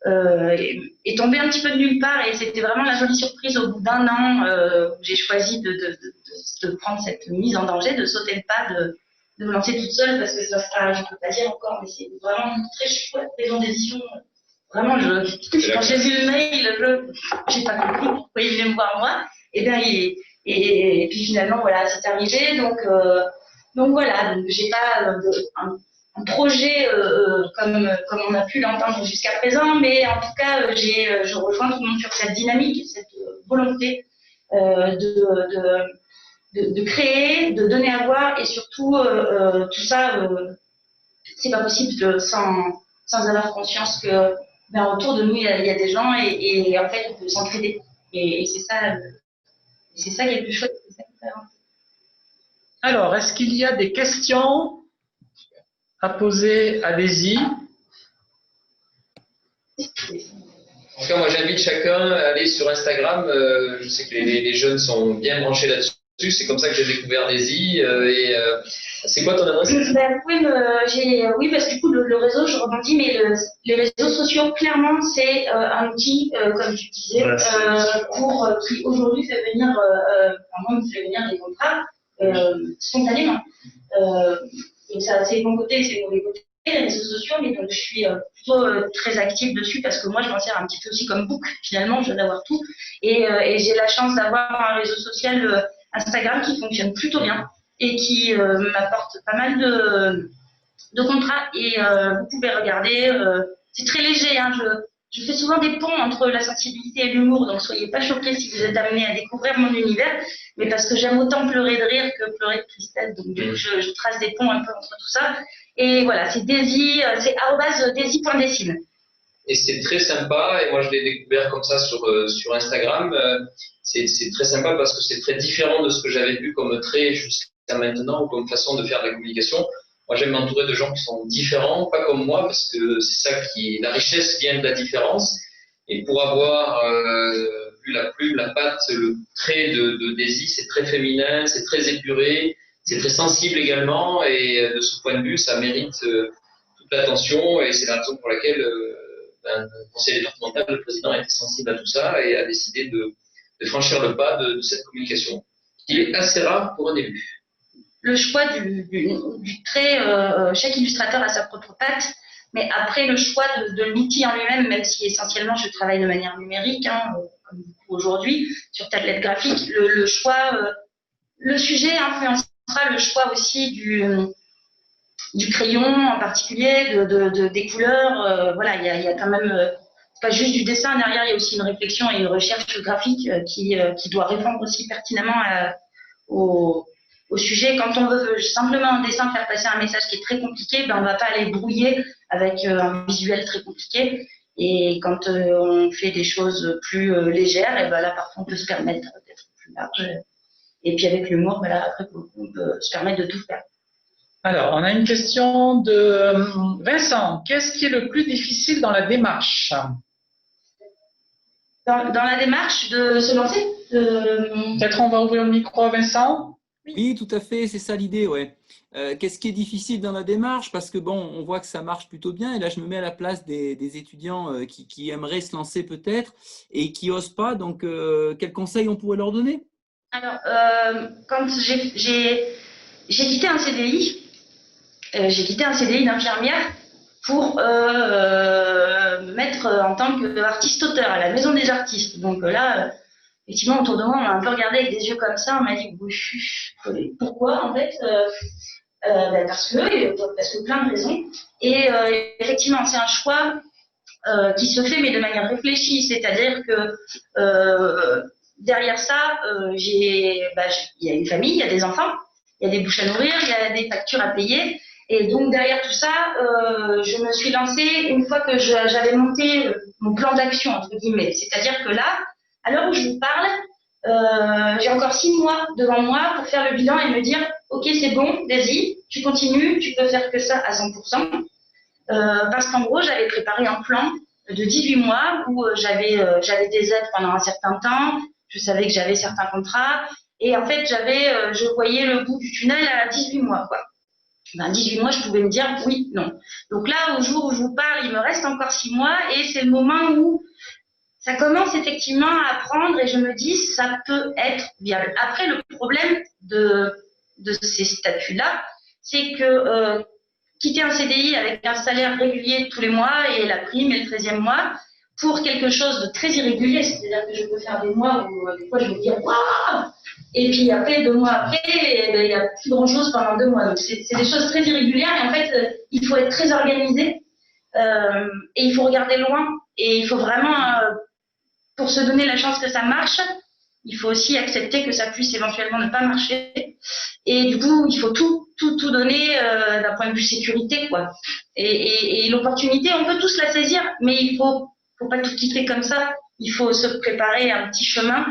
est tombé un petit peu de nulle part et c'était vraiment la jolie surprise au bout d'1 an où j'ai choisi de prendre cette mise en danger, de sauter le pas, de me lancer toute seule parce que ça sera, je ne peux pas dire encore, mais c'est vraiment une très chouette maison d'édition. Vraiment, quand j'ai vu le mail, j'ai pas compris pourquoi il venait me voir moi. Et puis finalement, voilà, c'est arrivé. Donc voilà, donc j'ai pas un projet comme on a pu l'entendre jusqu'à présent, mais en tout cas, je rejoins tout le monde sur cette dynamique, cette volonté de créer, de donner à voir, et surtout tout ça, c'est pas possible sans avoir conscience que autour de nous il y a des gens et en fait on peut s'entraider et c'est ça qui est le plus chouette. Alors, est-ce qu'il y a des questions à poser? Allez-y. En tout cas, moi j'invite chacun à aller sur Instagram. Je sais que les jeunes sont bien branchés là-dessus. C'est comme ça que j'ai découvert Daisy. C'est quoi ton adresse? Oui, parce que du coup, le réseau, je rebondis, mais les réseaux sociaux, clairement, c'est un outil, comme tu disais, qui aujourd'hui fait venir, fait venir des contrats spontanément. Donc ça, c'est mon côté, c'est mon côté, les réseaux sociaux, mais donc je suis plutôt très active dessus parce que moi, je m'en sers un petit peu aussi comme book, finalement, je veux avoir tout. Et j'ai la chance d'avoir un réseau social Instagram qui fonctionne plutôt bien et qui m'apporte pas mal de contrats et vous pouvez regarder, c'est très léger, hein, je fais souvent des ponts entre la sensibilité et l'humour, donc soyez pas choqués si vous êtes amenés à découvrir mon univers, mais parce que j'aime autant pleurer de rire que pleurer de tristesse, donc je trace des ponts un peu entre tout ça, et voilà, c'est Daisy, c'est @daisy.dessine. Et c'est très sympa, et moi je l'ai découvert comme ça sur Instagram. C'est très sympa parce que c'est très différent de ce que j'avais vu comme trait jusqu'à maintenant ou comme façon de faire de la communication. Moi j'aime m'entourer de gens qui sont différents, pas comme moi, parce que c'est ça la richesse vient de la différence. Et pour avoir vu la plume, la patte, le trait de Daisy, c'est très féminin, c'est très épuré, c'est très sensible également, et de ce point de vue, ça mérite toute l'attention, et c'est la raison pour laquelle le conseil départemental, le président a été sensible à tout ça et a décidé de franchir le pas de cette communication, qui est assez rare pour un début. Le choix du trait, chaque illustrateur a sa propre patte, mais après le choix de l'outil en lui-même, même si essentiellement je travaille de manière numérique, comme aujourd'hui, sur tablette graphique, le choix, le sujet influencera le choix aussi du crayon en particulier, des couleurs. Voilà, il y a quand même pas juste du dessin derrière, il y a aussi une réflexion et une recherche graphique qui doit répondre aussi pertinemment au sujet. Quand on veut simplement en dessin faire passer un message qui est très compliqué, on ne va pas aller brouiller avec un visuel très compliqué. Et quand on fait des choses plus légères, et là parfois on peut se permettre d'être plus large. Et puis avec l'humour, là après on peut se permettre de tout faire. Alors, on a une question de Vincent. Qu'est-ce qui est le plus difficile dans la démarche? Dans la démarche de se lancer Peut-être on va ouvrir le micro à Vincent. Oui, tout à fait, c'est ça l'idée, ouais. Qu'est-ce qui est difficile dans la démarche? Parce que bon, on voit que ça marche plutôt bien, et là je me mets à la place des étudiants qui aimeraient se lancer peut-être et qui n'osent pas. Donc, quels conseils on pourrait leur donner? Alors, quand j'ai quitté un CDI, d'infirmière pour me mettre en tant qu'artiste-auteur à la Maison des Artistes. Donc là, effectivement, autour de moi, on m'a un peu regardé avec des yeux comme ça. On m'a dit, pourquoi en fait parce que plein de raisons. Et effectivement, c'est un choix qui se fait, mais de manière réfléchie. C'est-à-dire que derrière ça, il y a une famille, il y a des enfants, il y a des bouches à nourrir, il y a des factures à payer. Et donc, derrière tout ça, je me suis lancée une fois que j'avais monté mon plan d'action, entre guillemets. C'est-à-dire que là, à l'heure où je vous parle, j'ai encore 6 mois devant moi pour faire le bilan et me dire, OK, c'est bon, vas-y, tu continues, tu peux faire que ça à 100%. Parce qu'en gros, j'avais préparé un plan de 18 mois où j'avais des aides pendant un certain temps, je savais que j'avais certains contrats, et en fait, je voyais le bout du tunnel à 18 mois, quoi. 18 mois, je pouvais me dire oui, non. Donc là, au jour où je vous parle, il me reste encore 6 mois, et c'est le moment où ça commence effectivement à prendre, et je me dis, ça peut être viable. Après, le problème de ces statuts-là, c'est que quitter un CDI avec un salaire régulier tous les mois et la prime et le 13e mois pour quelque chose de très irrégulier, c'est-à-dire que je peux faire des mois où des fois je vais dire waouh, et puis après 2 mois après, il n'y a plus grand-chose pendant 2 mois. Donc c'est des choses très irrégulières, et en fait il faut être très organisé et il faut regarder loin, et il faut vraiment pour se donner la chance que ça marche, il faut aussi accepter que ça puisse éventuellement ne pas marcher. Et du coup, il faut tout donner d'un point de vue sécurité, quoi. Et l'opportunité, on peut tous la saisir, mais il faut pas tout quitter comme ça. Il faut se préparer un petit chemin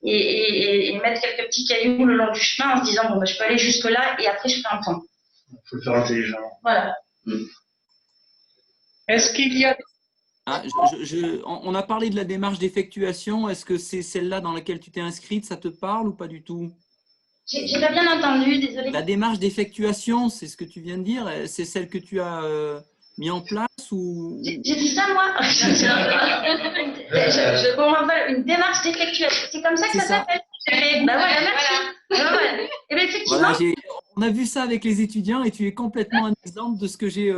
et mettre quelques petits cailloux le long du chemin en se disant, bon, je peux aller jusque là et après je fais un point. Il faut le faire intelligemment. Voilà. Est-ce qu'il y a... On a parlé de la démarche d'effectuation. Est-ce que c'est celle-là dans laquelle tu t'es inscrite? Ça te parle ou pas du tout? J'ai pas bien entendu, désolée. La démarche d'effectuation, c'est ce que tu viens de dire? C'est celle que tu as mis en place ou... J'ai dit ça, moi. Je comprends pas. Une démarche d'effectuation. C'est comme ça que ça s'appelle. Bah voilà, merci. Voilà. Ouais. Et bien, effectivement. Voilà, on a vu ça avec les étudiants, et tu es complètement un exemple de ce que j'ai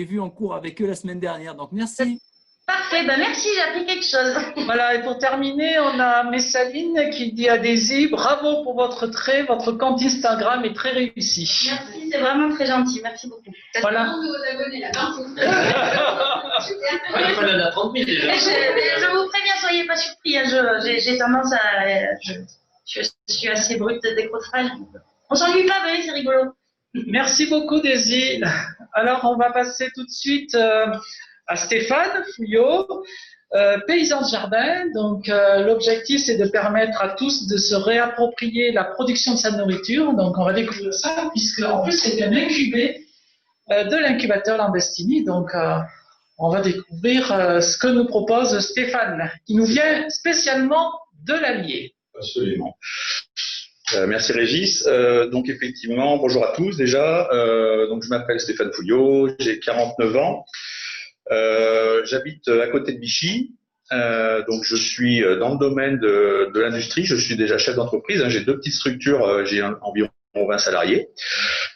vu en cours avec eux la semaine dernière. Donc, merci. Parfait, ben merci, j'ai appris quelque chose. Voilà, et pour terminer, on a Messaline qui dit à Daisy, bravo pour votre trait, votre compte Instagram est très réussi. Merci, c'est vraiment très gentil, merci beaucoup. Voilà. Je vous préviens, soyez pas surpris, j'ai tendance à... Je suis assez brute de décrochage. On s'ennuie pas, vous voyez, c'est rigolo. Merci beaucoup, Daisy. Alors, on va passer tout de suite à Stéphane Fouillot, paysan de jardin. Donc, l'objectif, c'est de permettre à tous de se réapproprier la production de sa nourriture. Donc, on va découvrir ça, puisque en plus, c'est un incubé de l'incubateur Landestini. Donc, on va découvrir ce que nous propose Stéphane, qui nous vient spécialement de l'Allier. Absolument. Merci Régis. Donc effectivement, bonjour à tous déjà. Donc je m'appelle Stéphane Fouillot, j'ai 49 ans. J'habite à côté de Vichy. Donc je suis dans le domaine de l'industrie. Je suis déjà chef d'entreprise. J'ai 2 petites structures. J'ai environ 20 salariés.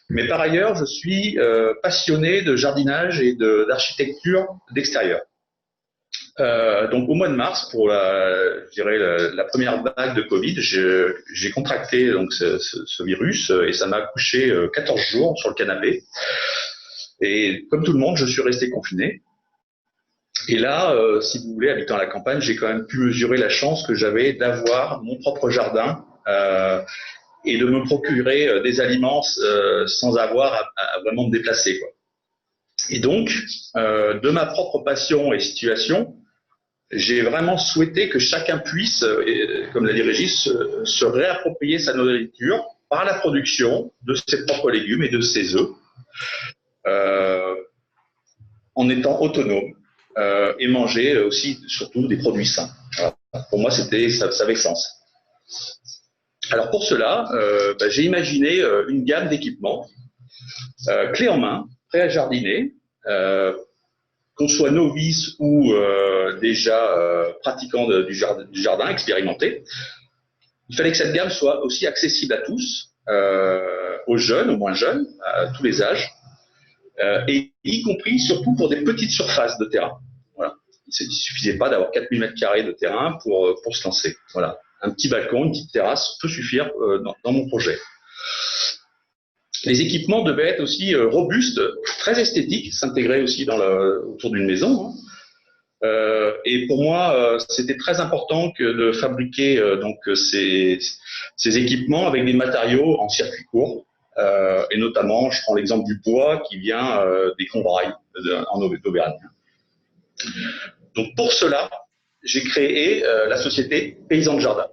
Mais par ailleurs, je suis passionné de jardinage et d'architecture d'extérieur. Donc au mois de mars, pour la première vague de Covid, j'ai contracté donc ce virus, et ça m'a couché 14 jours sur le canapé. Et comme tout le monde, je suis resté confiné. Et là, si vous voulez, habitant à la campagne, j'ai quand même pu mesurer la chance que j'avais d'avoir mon propre jardin et de me procurer des aliments sans avoir à vraiment me déplacer, quoi. Et donc, de ma propre passion et situation, j'ai vraiment souhaité que chacun puisse, comme l'a dit Régis, se réapproprier sa nourriture par la production de ses propres légumes et de ses œufs, en étant autonome, et manger aussi surtout des produits sains. Voilà. Pour moi, ça avait sens. Alors pour cela, j'ai imaginé une gamme d'équipements clés en main, prêts à jardiner, qu'on soit novice ou déjà pratiquant du jardin, expérimenté. Il fallait que cette gamme soit aussi accessible à tous, aux jeunes, aux moins jeunes, à tous les âges, et y compris surtout pour des petites surfaces de terrain. Voilà. Il ne suffisait pas d'avoir 4000 m² de terrain pour se lancer. Voilà. Un petit balcon, une petite terrasse peut suffire dans mon projet. Les équipements devaient être aussi robustes, très esthétiques, s'intégrer aussi autour d'une maison. Et pour moi, c'était très important de fabriquer ces équipements avec des matériaux en circuit court. Et notamment, je prends l'exemple du bois qui vient des Combrailles en Auvergne. Donc pour cela, j'ai créé la société Paysans de Jardin.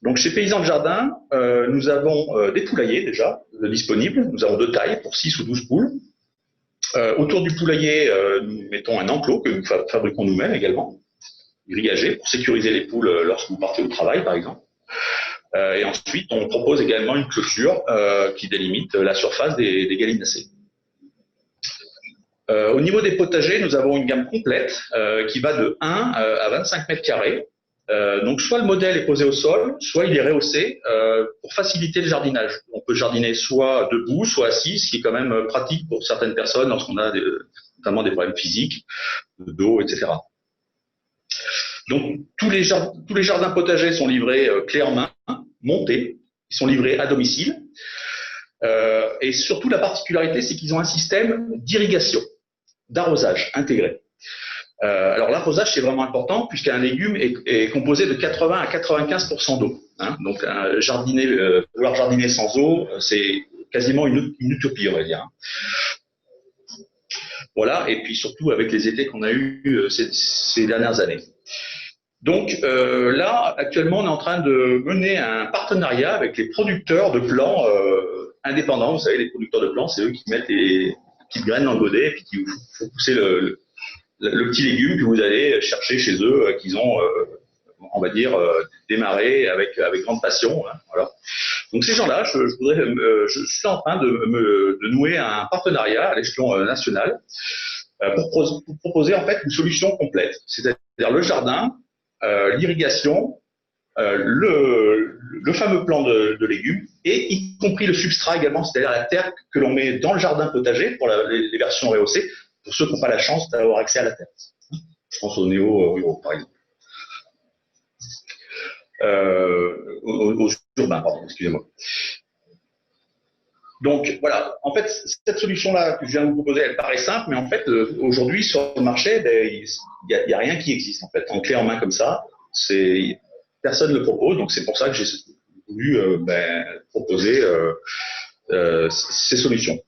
Donc chez Paysans de Jardin, nous avons des poulaillers déjà disponibles. Nous avons 2 tailles pour 6 ou 12 poules. Autour du poulailler, nous mettons un enclos que nous fabriquons nous-mêmes également, grillagé, pour sécuriser les poules lorsque vous partez au travail, par exemple. Et ensuite, on propose également une clôture qui délimite la surface des gallinacés. Au niveau des potagers, nous avons une gamme complète qui va de 1 à 25 m². Donc, soit le modèle est posé au sol, soit il est rehaussé pour faciliter le jardinage. On peut jardiner soit debout, soit assis, ce qui est quand même pratique pour certaines personnes lorsqu'on a notamment des problèmes physiques, de dos, etc. Donc, tous les jardins potagers sont livrés clés en main, montés, ils sont livrés à domicile. Et surtout, la particularité, c'est qu'ils ont un système d'irrigation, d'arrosage intégré. Alors l'arrosage, c'est vraiment important puisqu'un légume est composé de 80 à 95% d'eau. Hein. Donc vouloir jardiner sans eau, c'est quasiment une utopie, on va dire. Voilà, et puis surtout avec les étés qu'on a eus ces dernières années. Donc là, actuellement, on est en train de mener un partenariat avec les producteurs de plants indépendants. Vous savez, les producteurs de plants, c'est eux qui mettent les petites graines dans le godet et puis qui vous font pousser le petit légume que vous allez chercher chez eux, qu'ils ont, on va dire, démarré avec grande passion. Hein, voilà. Donc ces gens-là, je suis en train de nouer un partenariat à l'échelon national pour proposer en fait une solution complète, c'est-à-dire le jardin, l'irrigation, le fameux plan de légumes et y compris le substrat également, c'est-à-dire la terre que l'on met dans le jardin potager pour les versions rehaussées, pour ceux qui n'ont pas la chance d'avoir accès à la terre. Je pense aux néo-ruraux, par exemple. Aux urbains, pardon, excusez-moi. Donc, voilà. En fait, cette solution-là que je viens de vous proposer, elle paraît simple, mais en fait, aujourd'hui, sur le marché, il n'y a rien qui existe, en fait. En clé en main comme ça, personne ne le propose, donc c'est pour ça que j'ai voulu proposer ces solutions.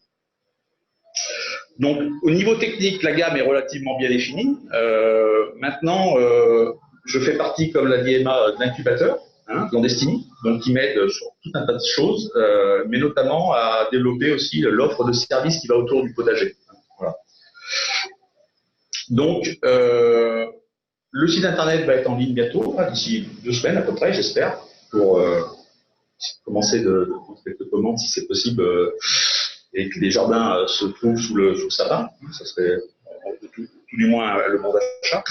Donc, au niveau technique, la gamme est relativement bien définie. Maintenant, je fais partie, comme l'a dit Emma, de l'incubateur, Landestini, donc qui m'aide sur tout un tas de choses, mais notamment à développer aussi l'offre de services qui va autour du potager. Voilà. Donc, le site internet va être en ligne bientôt, d'ici 2 semaines à peu près, j'espère, pour commencer de quelques commandes si c'est possible. Et que les jardins se trouvent sous le sapin, ça serait tout du moins le bon d'achat.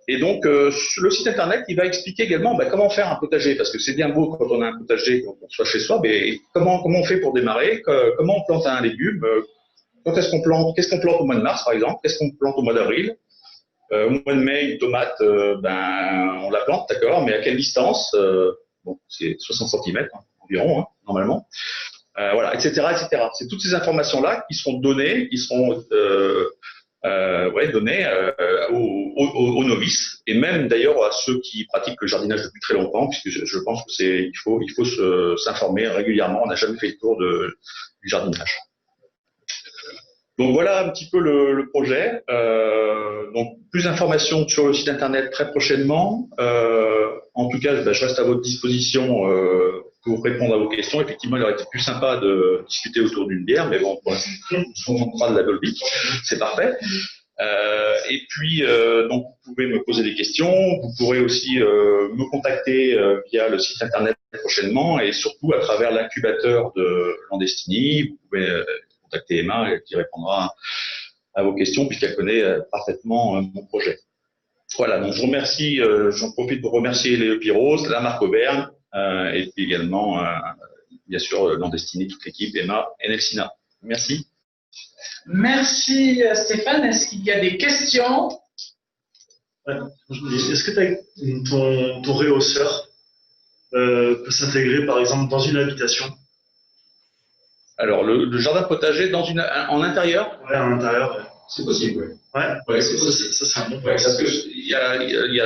Et donc, le site internet, il va expliquer également comment faire un potager, parce que c'est bien beau quand on a un potager, quand on soit chez soi, mais comment on fait pour démarrer, comment on plante un légume, quand est-ce qu'on plante, qu'est-ce qu'on plante au mois de mars, par exemple, qu'est-ce qu'on plante au mois d'avril, au mois de mai, une tomate, on la plante, d'accord, mais à quelle distance, c'est 60 cm environ, normalement. Voilà, etc., etc. C'est toutes ces informations-là qui seront données, données aux novices et même d'ailleurs à ceux qui pratiquent le jardinage depuis très longtemps, puisque je pense que il faut s'informer régulièrement. On n'a jamais fait le tour du jardinage. Donc voilà un petit peu le projet. Donc plus d'informations sur le site internet très prochainement. En tout cas, je reste à votre disposition pour répondre à vos questions. Effectivement, il aurait été plus sympa de discuter autour d'une bière, mais bon, pour l'instant, on prend de la Dolby, c'est parfait. Et puis, donc, vous pouvez me poser des questions. Vous pourrez aussi me contacter via le site internet prochainement et surtout à travers l'incubateur de Landestini. Vous pouvez contacter Emma qui répondra à vos questions puisqu'elle connaît parfaitement mon projet. Voilà, donc je remercie, j'en profite pour remercier Léo Piros, la marque Auvergne et puis également, bien sûr, Landestini, toute l'équipe, Emma et Nelsina. Merci. Merci Stéphane. Est-ce qu'il y a des questions? Ouais. Est-ce que ton rehausseur peut s'intégrer par exemple dans une habitation? Alors, le jardin potager en intérieur? Ouais, en intérieur. Ouais. C'est possible, oui. Ouais, c'est possible. Ça, c'est un bon point. Parce que il y a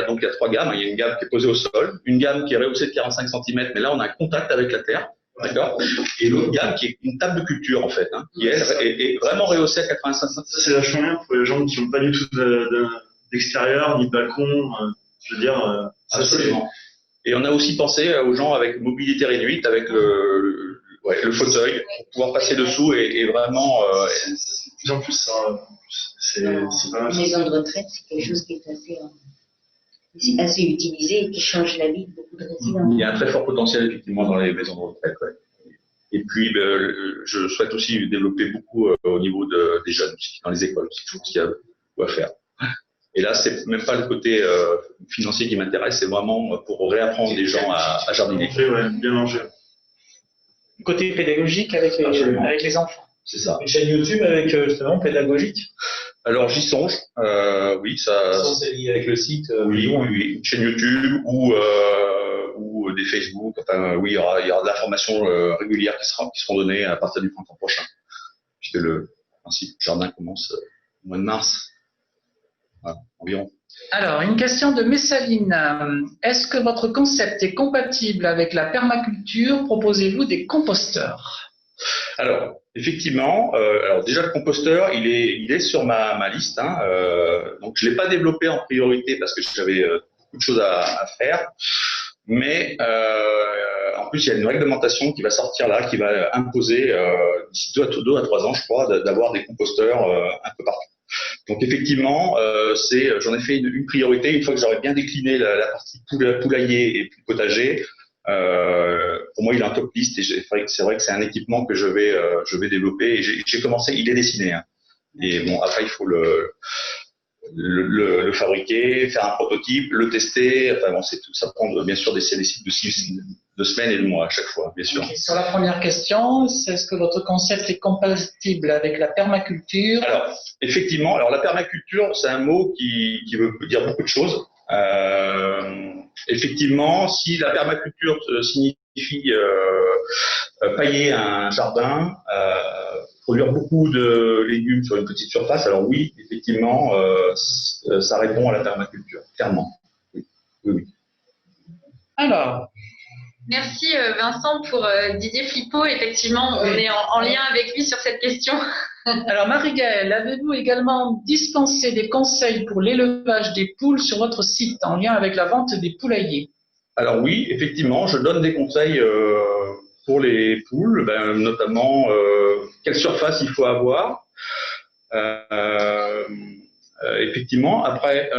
3 gammes. Il y a une gamme qui est posée au sol, une gamme qui est rehaussée de 45 cm, mais là, on a un contact avec la terre. D'accord. Et l'autre gamme qui est une table de culture, en fait, qui elle est vraiment rehaussée à 85 cm. Ça, c'est vachement bien pour les gens qui n'ont pas du tout d'extérieur, ni de balcon. Je veux dire, absolument. Et on a aussi pensé aux gens avec mobilité réduite, avec le fauteuil, pour pouvoir passer dessous et vraiment. En plus, c'est pas mal. Une maison de retraite, c'est quelque chose qui est assez utilisé et qui change la vie de beaucoup de résidents. Il y a un très fort potentiel effectivement dans les maisons de retraite. Ouais. Et puis, je souhaite aussi développer beaucoup au niveau des jeunes aussi, dans les écoles. C'est tout ce qu'il y a à faire. Et là, c'est même pas le côté financier qui m'intéresse, c'est vraiment pour réapprendre les gens à jardiner. Ouais, bien manger. Côté pédagogique avec les enfants. C'est ça. Une chaîne YouTube avec justement pédagogique. Alors j'y songe, oui, ça. C'est lié avec le site. Oui, une chaîne YouTube ou des Facebook. Enfin, oui, il y aura de l'information régulière qui seront données à partir du printemps prochain, puisque le principe jardin commence au mois de mars, voilà, environ. Alors, une question de Messaline. Est-ce que votre concept est compatible avec la permaculture? Proposez-vous des composteurs? Alors, effectivement, alors déjà le composteur, il est sur ma liste. Donc, je l'ai pas développé en priorité parce que j'avais beaucoup de choses à faire. Mais en plus, il y a une réglementation qui va sortir là, qui va imposer d'ici 2 à 3 ans, je crois, d'avoir des composteurs un peu partout. Donc effectivement, j'en ai fait une priorité. Une fois que j'aurai bien décliné la partie poulailler et puis potager, pour moi, il est en top liste et c'est vrai que c'est un équipement que je vais développer. Et j'ai commencé, il est dessiné. Et bon, après, il faut le fabriquer, faire un prototype, le tester. Enfin bon, c'est tout. Ça prend bien sûr des cycles de semaines et de mois à chaque fois, bien sûr. Okay. Sur la première question, est-ce que votre concept est compatible avec la permaculture? Alors, effectivement, la permaculture, c'est un mot qui veut dire beaucoup de choses. Effectivement, si la permaculture signifie pailler un jardin, produire beaucoup de légumes sur une petite surface, alors oui, effectivement, ça répond à la permaculture, clairement. Oui. Alors. Merci Vincent pour Didier Flippo. Effectivement, on est en lien avec lui sur cette question. Alors Marie-Gaëlle, avez-vous également dispensé des conseils pour l'élevage des poules sur votre site en lien avec la vente des poulaillers? Alors oui, effectivement, je donne des conseils pour les poules, notamment quelle surface il faut avoir. Effectivement, après,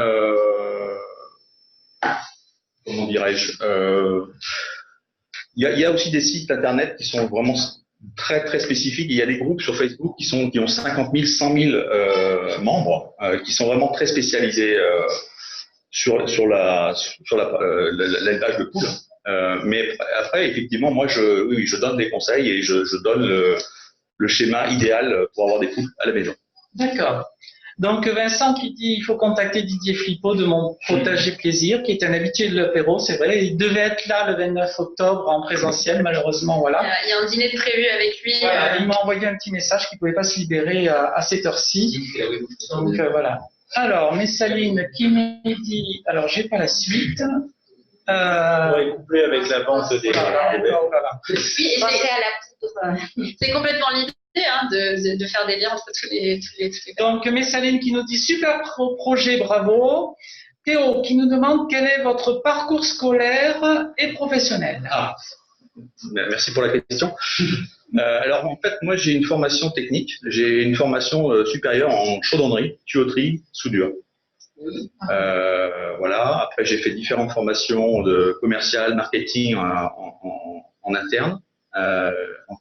comment dirais-je, il y a aussi des sites internet qui sont vraiment très très spécifiques. Il y a des groupes sur Facebook qui ont 50 000, 100 000 membres, qui sont vraiment très spécialisés sur l'élevage de poules. Mais après, effectivement, moi, je donne des conseils et je donne le schéma idéal pour avoir des poules à la maison. D'accord. Donc, Vincent qui dit il faut contacter Didier Flippo de Mon Potager Plaisir, qui est un habitué de l'apéro, c'est vrai. Il devait être là le 29 octobre en présentiel, malheureusement, voilà. Il y a un dîner de prévu avec lui. Voilà, il m'a envoyé un petit message qu'il ne pouvait pas se libérer à cette heure-ci. Donc, voilà. Alors, Messaline qui me dit, alors, j'ai pas la suite. On va coupler avec la vente des Oui, c'est complètement l'idée. De faire des liens entre tous les Donc, Messaline qui nous dit super projet, bravo. Théo qui nous demande quel est votre parcours scolaire et professionnel. Merci pour la question. Alors en fait, moi j'ai une formation technique, j'ai une formation supérieure en chaudronnerie, tuyauterie, soudure. Voilà. Après j'ai fait différentes formations de commercial, marketing en interne.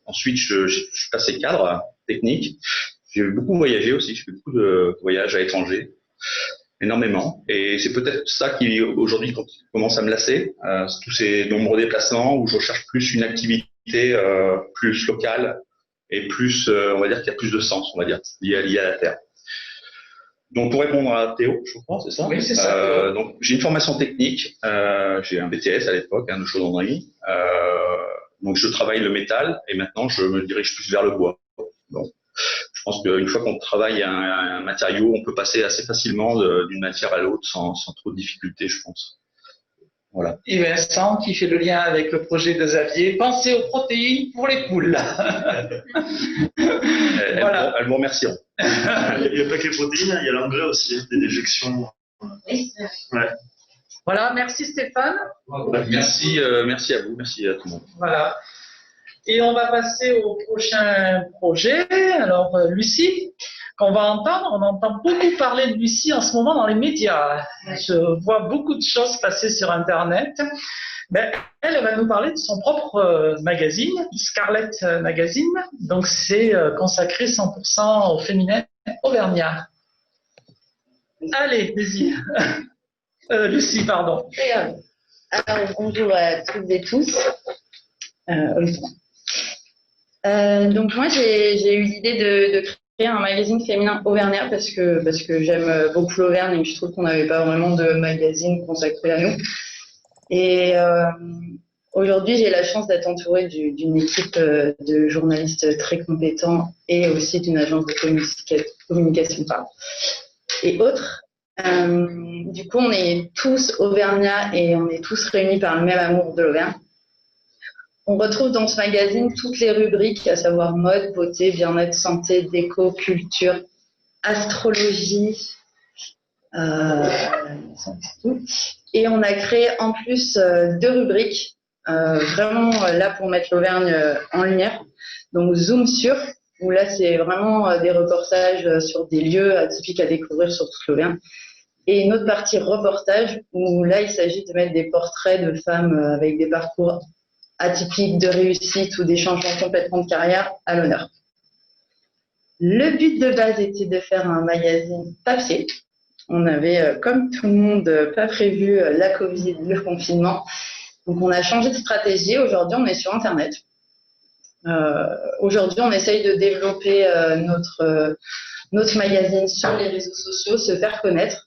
Ensuite je suis passé cadre technique. J'ai beaucoup voyagé aussi, je fais beaucoup de voyages à l'étranger, énormément. Et c'est peut-être ça qui aujourd'hui commence à me lasser, tous ces nombreux déplacements où je recherche plus une activité plus locale et plus, on va dire qu'il y a plus de sens, on va dire, lié à la terre. Donc pour répondre à Théo, je crois, c'est ça? Oui, c'est ça. Donc j'ai une formation technique, j'ai un BTS à l'époque, de chaudronnerie. Donc je travaille le métal et maintenant je me dirige plus vers le bois. Donc je pense qu'une fois qu'on travaille un matériau, on peut passer assez facilement d'une matière à l'autre sans trop de difficultés, je pense. Voilà. Et Vincent, qui fait le lien avec le projet de Xavier, pensez aux protéines pour les poules. Voilà. Elles vous remercieront. Il n'y a pas que les protéines, il y a l'engrais aussi, des déjections. Oui. Ouais. Voilà, merci Stéphane. Merci à vous, merci à tout le monde. Voilà. Et on va passer au prochain projet. Alors, Lucie, qu'on va entendre, on entend beaucoup parler de Lucie en ce moment dans les médias. Je vois beaucoup de choses passer sur Internet. Ben, elle va nous parler de son propre magazine, Scarlett Magazine. Donc, c'est consacré 100% au féminin auvergnat. Allez, vas-y. Lucie, pardon. Alors, bonjour à toutes et tous. Donc moi j'ai eu l'idée de créer un magazine féminin auvergnat parce que j'aime beaucoup l'Auvergne et je trouve qu'on n'avait pas vraiment de magazine consacré à nous. Et aujourd'hui j'ai la chance d'être entourée d'une équipe de journalistes très compétents et aussi d'une agence de communication et autres. Du coup on est tous auvergnats et on est tous réunis par le même amour de l'Auvergne. On retrouve dans ce magazine toutes les rubriques, à savoir mode, beauté, bien-être, santé, déco, culture, astrologie. Et on a créé en plus 2 rubriques, vraiment là pour mettre l'Auvergne en lumière. Donc Zoom sur, où là c'est vraiment des reportages sur des lieux atypiques à découvrir sur toute l'Auvergne. Et une autre partie reportage, où là il s'agit de mettre des portraits de femmes avec des parcours atypiques de réussite ou des changements complètement de carrière à l'honneur. Le but de base était de faire un magazine papier. On avait, comme tout le monde, pas prévu la Covid, le confinement. Donc on a changé de stratégie. Aujourd'hui, on est sur Internet. Aujourd'hui, on essaye de développer notre magazine sur les réseaux sociaux, se faire connaître.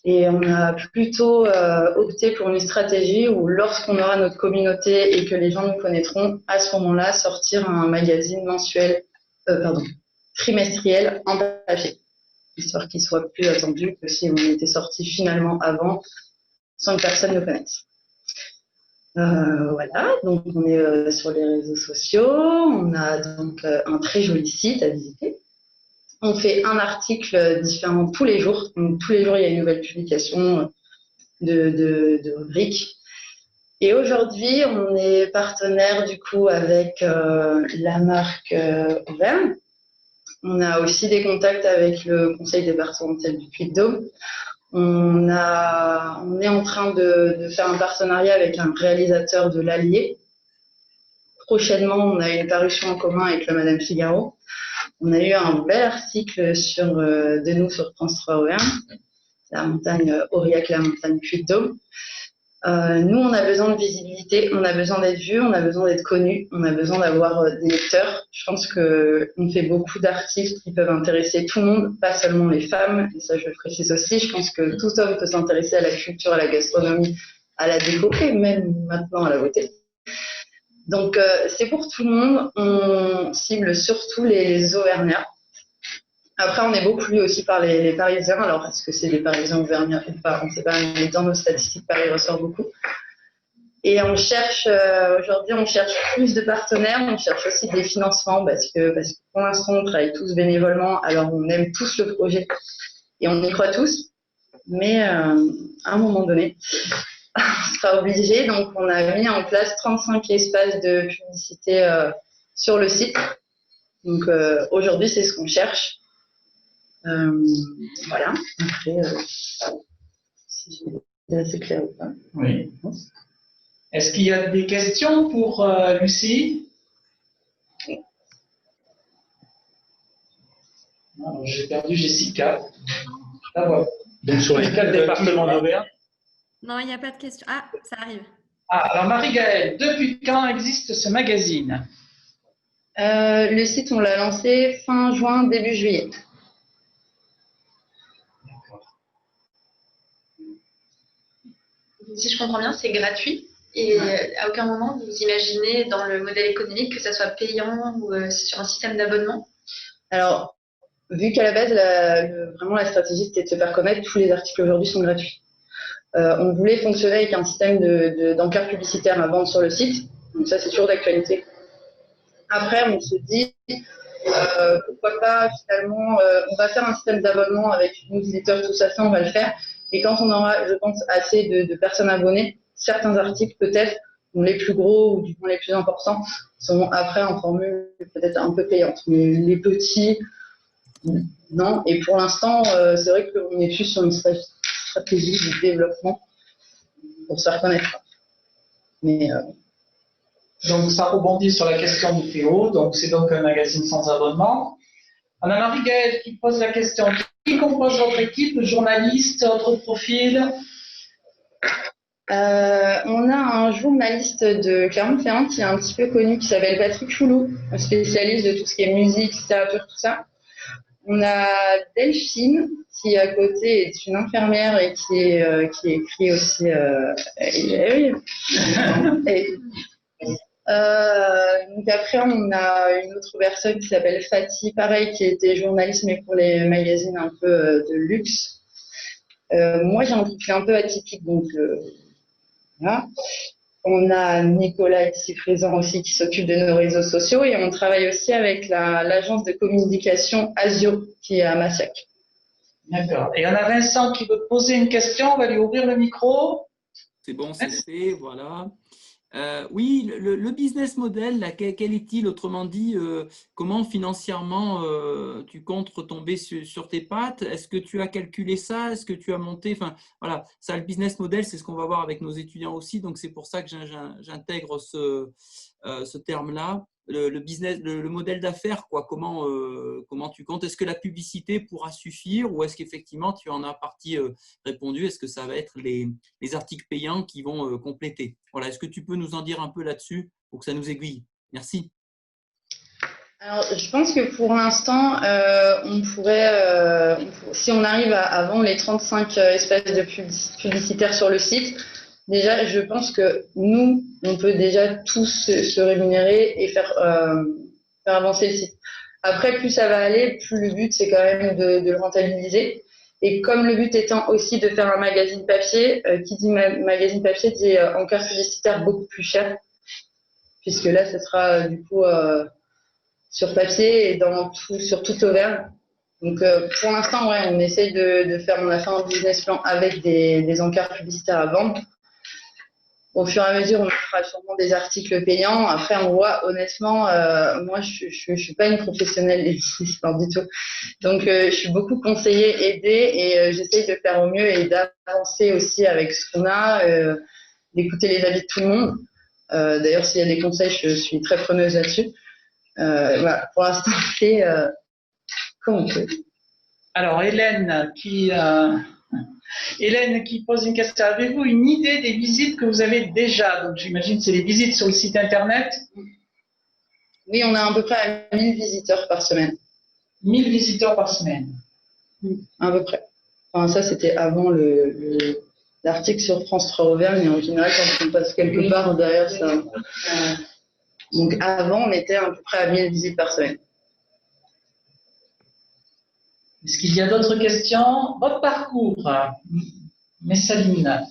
Et on a plutôt opté pour une stratégie où lorsqu'on aura notre communauté et que les gens nous connaîtront, à ce moment-là, sortir un magazine trimestriel en papier, histoire qu'il soit plus attendu que si on était sorti finalement avant, sans que personne ne connaisse. Voilà, donc on est sur les réseaux sociaux, on a donc un très joli site à visiter. On fait un article différent tous les jours. Donc, tous les jours, il y a une nouvelle publication de rubriques. Et aujourd'hui, on est partenaire du coup avec la marque Auvergne. On a aussi des contacts avec le conseil départemental du Puy-de-Dôme. On est en train de faire un partenariat avec un réalisateur de l'Allier. Prochainement, on a une parution en commun avec le Madame Figaro. On a eu un bel article de nous sur France 3 Auvergne, la montagne Aurillac, la montagne Puy-de-Dôme. Nous, on a besoin de visibilité, on a besoin d'être vus, on a besoin d'être connus, on a besoin d'avoir des lecteurs. Je pense qu'on fait beaucoup d'articles qui peuvent intéresser tout le monde, pas seulement les femmes, et ça je le précise aussi. Je pense que tout homme peut s'intéresser à la culture, à la gastronomie, à la déco et même maintenant à la beauté. Donc, c'est pour tout le monde. On cible surtout les Auvergnats. Après, on est beaucoup lu aussi par les Parisiens. Alors, est-ce que c'est des Parisiens auvergnats ou pas? On ne sait pas, mais dans nos statistiques, Paris ressort beaucoup. Et on cherche, aujourd'hui, on cherche plus de partenaires. On cherche aussi des financements parce que pour l'instant, on travaille tous bénévolement. Alors, on aime tous le projet et on y croit tous. Mais à un moment donné, on sera obligé. Donc, on a mis en place 35 espaces de publicité sur le site. Donc aujourd'hui, c'est ce qu'on cherche. Voilà. Après, c'est assez clair ou pas? Oui. Est-ce qu'il y a des questions pour Lucie? J'ai perdu Jessica. Ah, voilà. Donc sur les quatre départements d'Auvergne. Non, il n'y a pas de question. Ah, ça arrive. Ah, alors Marie-Gaëlle, depuis quand existe ce magazine? Le site, on l'a lancé fin juin, début juillet. Si je comprends bien, c'est gratuit et à aucun moment vous imaginez dans le modèle économique que ça soit payant ou sur un système d'abonnement? Alors, vu qu'à la base, vraiment la stratégie, c'était de se faire connaître, tous les articles aujourd'hui sont gratuits. On voulait fonctionner avec un système d'encarts publicitaires à vendre sur le site, donc ça c'est toujours d'actualité. Après, on se dit, pourquoi pas finalement, on va faire un système d'abonnement avec newsletter, tout ça, on va le faire. Et quand on aura, je pense, assez de personnes abonnées, certains articles peut-être, les plus gros ou du moins les plus importants, seront après en formule peut-être un peu payante. Mais les petits, non. Et pour l'instant, c'est vrai qu'on est plus sur une stratégie de développement pour se faire connaître. Mais, donc ça rebondit sur la question de Théo. Donc c'est donc un magazine sans abonnement. On a Marie-Gaëlle qui pose la question. Qui compose votre équipe? Journaliste, autre profil? On a un journaliste de Clermont-Ferrand qui est un petit peu connu, qui s'appelle Patrick Choulou, un spécialiste de tout ce qui est musique, littérature, tout ça. On a Delphine, qui à côté est une infirmière et qui écrit aussi. Donc après, on a une autre personne qui s'appelle Fatih, pareil, qui était journaliste, mais pour les magazines un peu de luxe. Moi, j'ai un profil un peu atypique, donc voilà. On a Nicolas ici présent aussi qui s'occupe de nos réseaux sociaux et on travaille aussi avec l'agence de communication Asio qui est à Massiac. D'accord. Et on a Vincent qui veut poser une question, on va lui ouvrir le micro. C'est bon, c'est fait, voilà. Oui, le business model, là, quel est-il? Autrement dit, comment financièrement tu comptes retomber sur tes pattes? Est-ce que tu as calculé ça? Est-ce que tu as monté? Enfin, voilà, ça, le business model, c'est ce qu'on va voir avec nos étudiants aussi. Donc, c'est pour ça que j'intègre ce terme-là. Le business, le modèle d'affaires, quoi. Comment tu comptes? Est-ce que la publicité pourra suffire ou est-ce qu'effectivement tu en as partie répondu? Est-ce que ça va être les articles payants qui vont compléter? Voilà. Est-ce que tu peux nous en dire un peu là-dessus pour que ça nous aiguille? Merci. Alors, je pense que pour l'instant, on pourrait, si on arrive à vendre les 35 espaces de publicitaires sur le site, déjà, je pense que nous, on peut déjà tous se rémunérer et faire avancer le site. Après, plus ça va aller, plus le but, c'est quand même de le rentabiliser. Et comme le but étant aussi de faire un magazine papier, qui dit magazine papier dit encart publicitaire beaucoup plus cher, puisque là, ce sera du coup sur papier et sur toute Auvergne. Donc, pour l'instant, ouais, on essaye on a fait un business plan avec des encarts publicitaires à vendre. Au fur et à mesure, on fera sûrement des articles payants. Après, on voit, honnêtement, moi, je suis pas une professionnelle des business plans du tout. Donc, je suis beaucoup conseillée, aidée et j'essaye de faire au mieux et d'avancer aussi avec ce qu'on a, d'écouter les avis de tout le monde. D'ailleurs, s'il y a des conseils, je suis très preneuse là-dessus. Voilà, pour l'instant, c'est comme on peut. Alors, Hélène qui pose une question. Avez-vous une idée des visites que vous avez déjà? Donc, j'imagine que c'est les visites sur le site internet. Oui, on a à peu près 1000 visiteurs par semaine. 1000 visiteurs par semaine. À peu près. Enfin, ça, c'était avant l'article sur France 3 Auvergne, mais en général, quand on passe quelque part derrière ça. Donc, avant, on était à peu près à 1000 visites par semaine. Est-ce qu'il y a d'autres questions? Votre parcours, Messaline.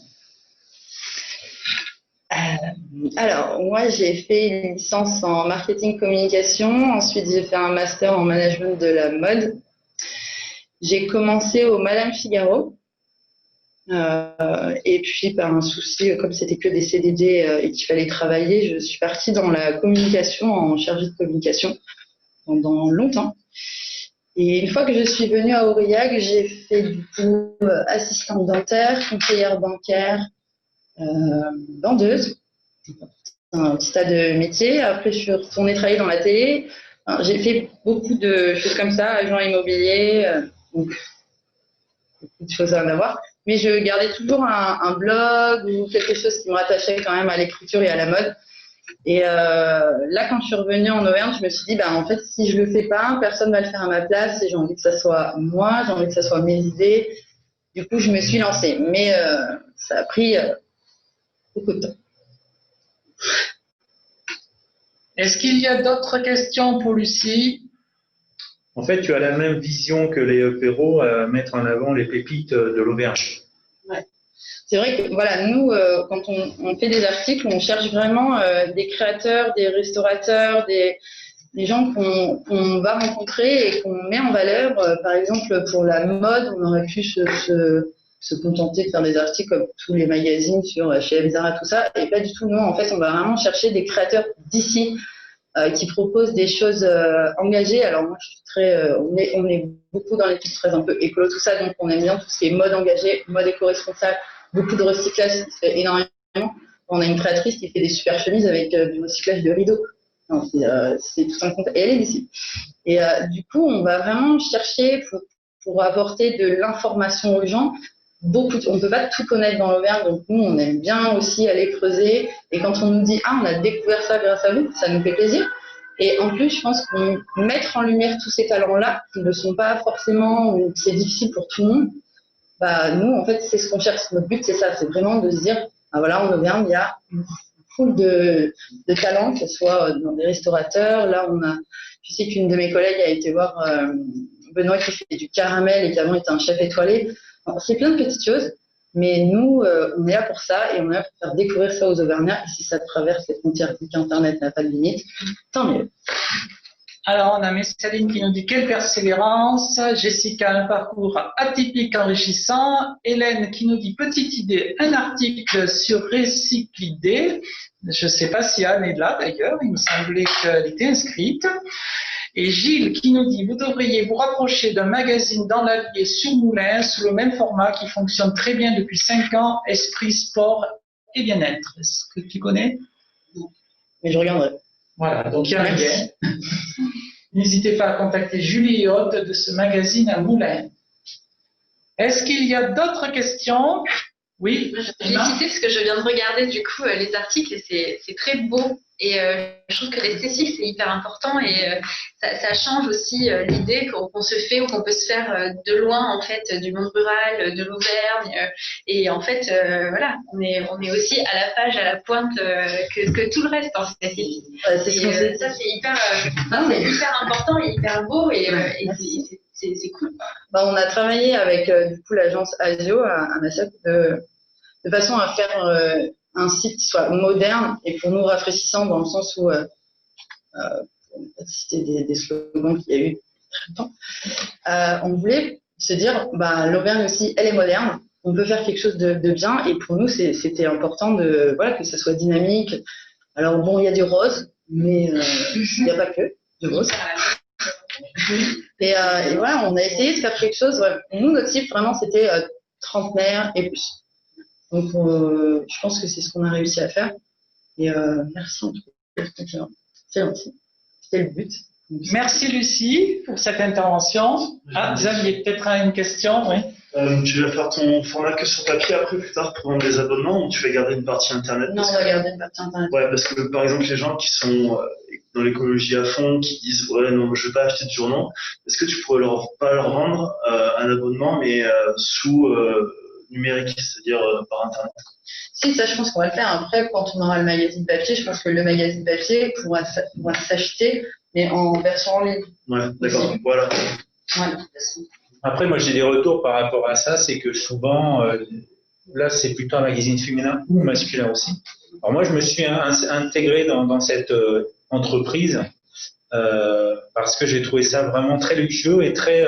Alors, moi, j'ai fait une licence en marketing communication. Ensuite, j'ai fait un master en management de la mode. J'ai commencé au Madame Figaro. Et puis, par un souci, comme c'était que des CDD et qu'il fallait travailler, je suis partie dans la communication, en chargée de communication pendant longtemps. Et une fois que je suis venue à Aurillac, j'ai fait du coup assistante dentaire, conseillère bancaire, vendeuse, un petit tas de métiers. Après, je suis retournée travailler dans la télé. Enfin, j'ai fait beaucoup de choses comme ça, agent immobilier, donc beaucoup de choses à en avoir. Mais je gardais toujours un blog ou quelque chose qui me rattachait quand même à l'écriture et à la mode. Et là, quand je suis revenue en Auvergne, je me suis dit, en fait, si je le fais pas, personne va le faire à ma place. Et j'ai envie que ça soit moi, j'ai envie que ça soit mes idées. Du coup, je me suis lancée. Mais ça a pris beaucoup de temps. Est-ce qu'il y a d'autres questions pour Lucie? En fait, tu as la même vision que les Perrault à mettre en avant les pépites de l'Auvergne. Ouais. C'est vrai que voilà, nous, quand on fait des articles, on cherche vraiment des créateurs, des restaurateurs, des gens qu'on va rencontrer et qu'on met en valeur. Par exemple, pour la mode, on aurait pu se contenter de faire des articles comme tous les magazines sur H&M, Zara, tout ça, et pas du tout. Nous, en fait, on va vraiment chercher des créateurs d'ici qui proposent des choses engagées. Alors moi, je suis très, on est beaucoup dans l'équipe très un peu écolo, tout ça, donc on aime bien tout ce qui est mode engagée, mode éco-responsable, beaucoup de recyclage, ça se fait énormément. On a une créatrice qui fait des super chemises avec du recyclage de rideaux. C'est tout un concept. Et elle est d'ici. Et du coup, on va vraiment chercher pour apporter de l'information aux gens. On ne peut pas tout connaître dans l'Auvergne, donc nous, on aime bien aussi aller creuser. Et quand on nous dit « Ah, on a découvert ça grâce à vous », ça nous fait plaisir. Et en plus, je pense qu'on mettre en lumière tous ces talents-là, qui ne sont pas forcément, ou c'est difficile pour tout le monde, nous, en fait, c'est ce qu'on cherche. Notre but, c'est ça, c'est vraiment de se dire « Ah voilà, en Auvergne, il y a une foule de talents, que ce soit dans des restaurateurs. » Là, je sais qu'une de mes collègues a été voir Benoît qui fait du caramel et qui avant était un chef étoilé. C'est plein de petites choses, mais nous, on est là pour ça et on est là pour faire découvrir ça aux Auvergnats. Et si ça traverse les frontières, vu qu'Internet n'a pas de limite, tant mieux. Alors, on a Messaline qui nous dit « Quelle persévérance !» Jessica, un parcours atypique enrichissant. Hélène qui nous dit « Petite idée, un article sur Recyclidée ». Je ne sais pas si Anne est là d'ailleurs, il me semblait qu'elle était inscrite. Et Gilles qui nous dit « Vous devriez vous rapprocher d'un magazine dans l'Allier sur Moulins sous le même format qui fonctionne très bien depuis 5 ans, Esprit, Sport et Bien-être ». Est-ce que tu connais? Mais je regarderai. Voilà, donc il y a un lien. N'hésitez pas à contacter Julie et Aude de ce magazine à Moulins. Est-ce qu'il y a d'autres questions? Oui. J'ai cité parce que je viens de regarder du coup les articles et c'est très beau. Et je trouve que l'esthétique, c'est hyper important et ça change aussi l'idée qu'on se fait ou qu'on peut se faire de loin en fait du monde rural, de l'Auvergne. Et en fait, voilà, on est aussi à la page, à la pointe que tout le reste en fait. Ça, c'est hyper important et hyper beau et c'est cool. On a travaillé avec du coup l'agence Asio à Massac de façon à faire un site qui soit moderne et pour nous rafraîchissant dans le sens où, pour ne pas citer des slogans qu'il y a eu très longtemps, on voulait se dire, l'Auvergne aussi, elle est moderne, on peut faire quelque chose de bien et pour nous, c'était important que ça soit dynamique. Alors bon, il y a du rose, mais il n'y a pas que du rose. Et voilà, on a essayé de faire quelque chose. Ouais. Nous, notre cible, vraiment, c'était trentenaire et plus. Donc, je pense que c'est ce qu'on a réussi à faire. Et merci en tout cas. C'est gentil. C'était le but. Merci Lucie pour cette intervention. Xavier, peut-être une question, oui. Tu vas faire ton format que sur papier après, plus tard, pour vendre des abonnements ou tu vas garder une partie Internet? Non, on va garder une partie Internet. Ouais, parce que par exemple, les gens qui sont dans l'écologie à fond, qui disent ouais, non, je ne vais pas acheter de journaux, est-ce que tu pourrais pas leur vendre un abonnement, mais sous numérique, c'est-à-dire par Internet? Si, ça, je pense qu'on va le faire. Après, quand on aura le magazine papier, je pense que le magazine papier pourra s'acheter, mais en version en ligne. Ouais, d'accord, voilà. Ouais. Après, moi, j'ai des retours par rapport à ça, c'est que souvent, là, c'est plutôt un magazine féminin ou masculin aussi. Alors moi, je me suis intégré dans cette entreprise parce que j'ai trouvé ça vraiment très luxueux et très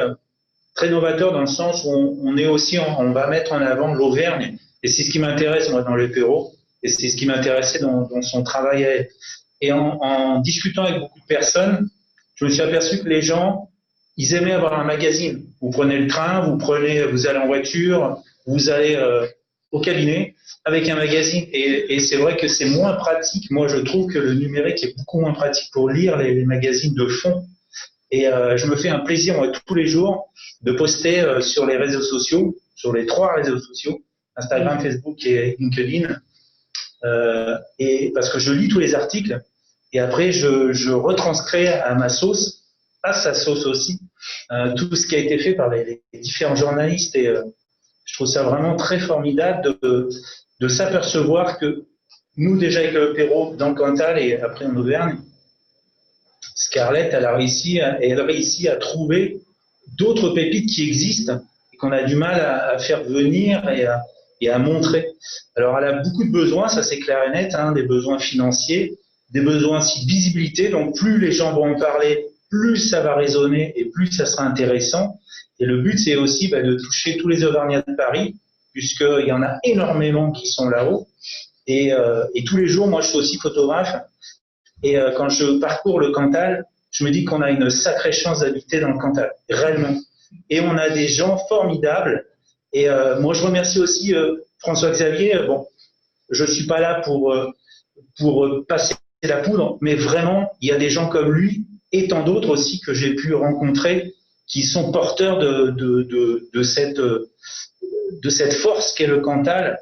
très novateur dans le sens où on est aussi, on va mettre en avant l'Auvergne. Et c'est ce qui m'intéresse, moi, dans l'apéro. Et c'est ce qui m'intéressait dans son travail à elle. Et en discutant avec beaucoup de personnes, je me suis aperçu que les gens, ils aimaient avoir un magazine. Vous prenez le train, vous allez en voiture, vous allez au cabinet avec un magazine. Et c'est vrai que c'est moins pratique. Moi, je trouve que le numérique est beaucoup moins pratique pour lire les magazines de fond. Et je me fais un plaisir, moi, tous les jours, de poster sur les réseaux sociaux, sur les 3 réseaux sociaux, Instagram, Facebook et LinkedIn. Et parce que je lis tous les articles et après je retranscris à ma sauce, à sa sauce aussi, tout ce qui a été fait par les différents journalistes. Et je trouve ça vraiment très formidable de s'apercevoir que nous, déjà avec le Pérou dans le Cantal et après en Auvergne, Scarlett, elle réussit à trouver d'autres pépites qui existent et qu'on a du mal à faire venir et à montrer. Alors, elle a beaucoup de besoins, ça c'est clair et net, hein, des besoins financiers, des besoins aussi de visibilité. Donc, plus les gens vont en parler, plus ça va résonner et plus ça sera intéressant. Et le but, c'est aussi de toucher tous les Auvergnats de Paris, puisqu'il y en a énormément qui sont là-haut. Et tous les jours, moi, je suis aussi photographe. Et quand je parcours le Cantal, je me dis qu'on a une sacrée chance d'habiter dans le Cantal, réellement. Et on a des gens formidables. Et moi, je remercie aussi François-Xavier. Bon, je ne suis pas là pour passer la poudre, mais vraiment, il y a des gens comme lui et tant d'autres aussi que j'ai pu rencontrer qui sont porteurs de cette force qu'est le Cantal.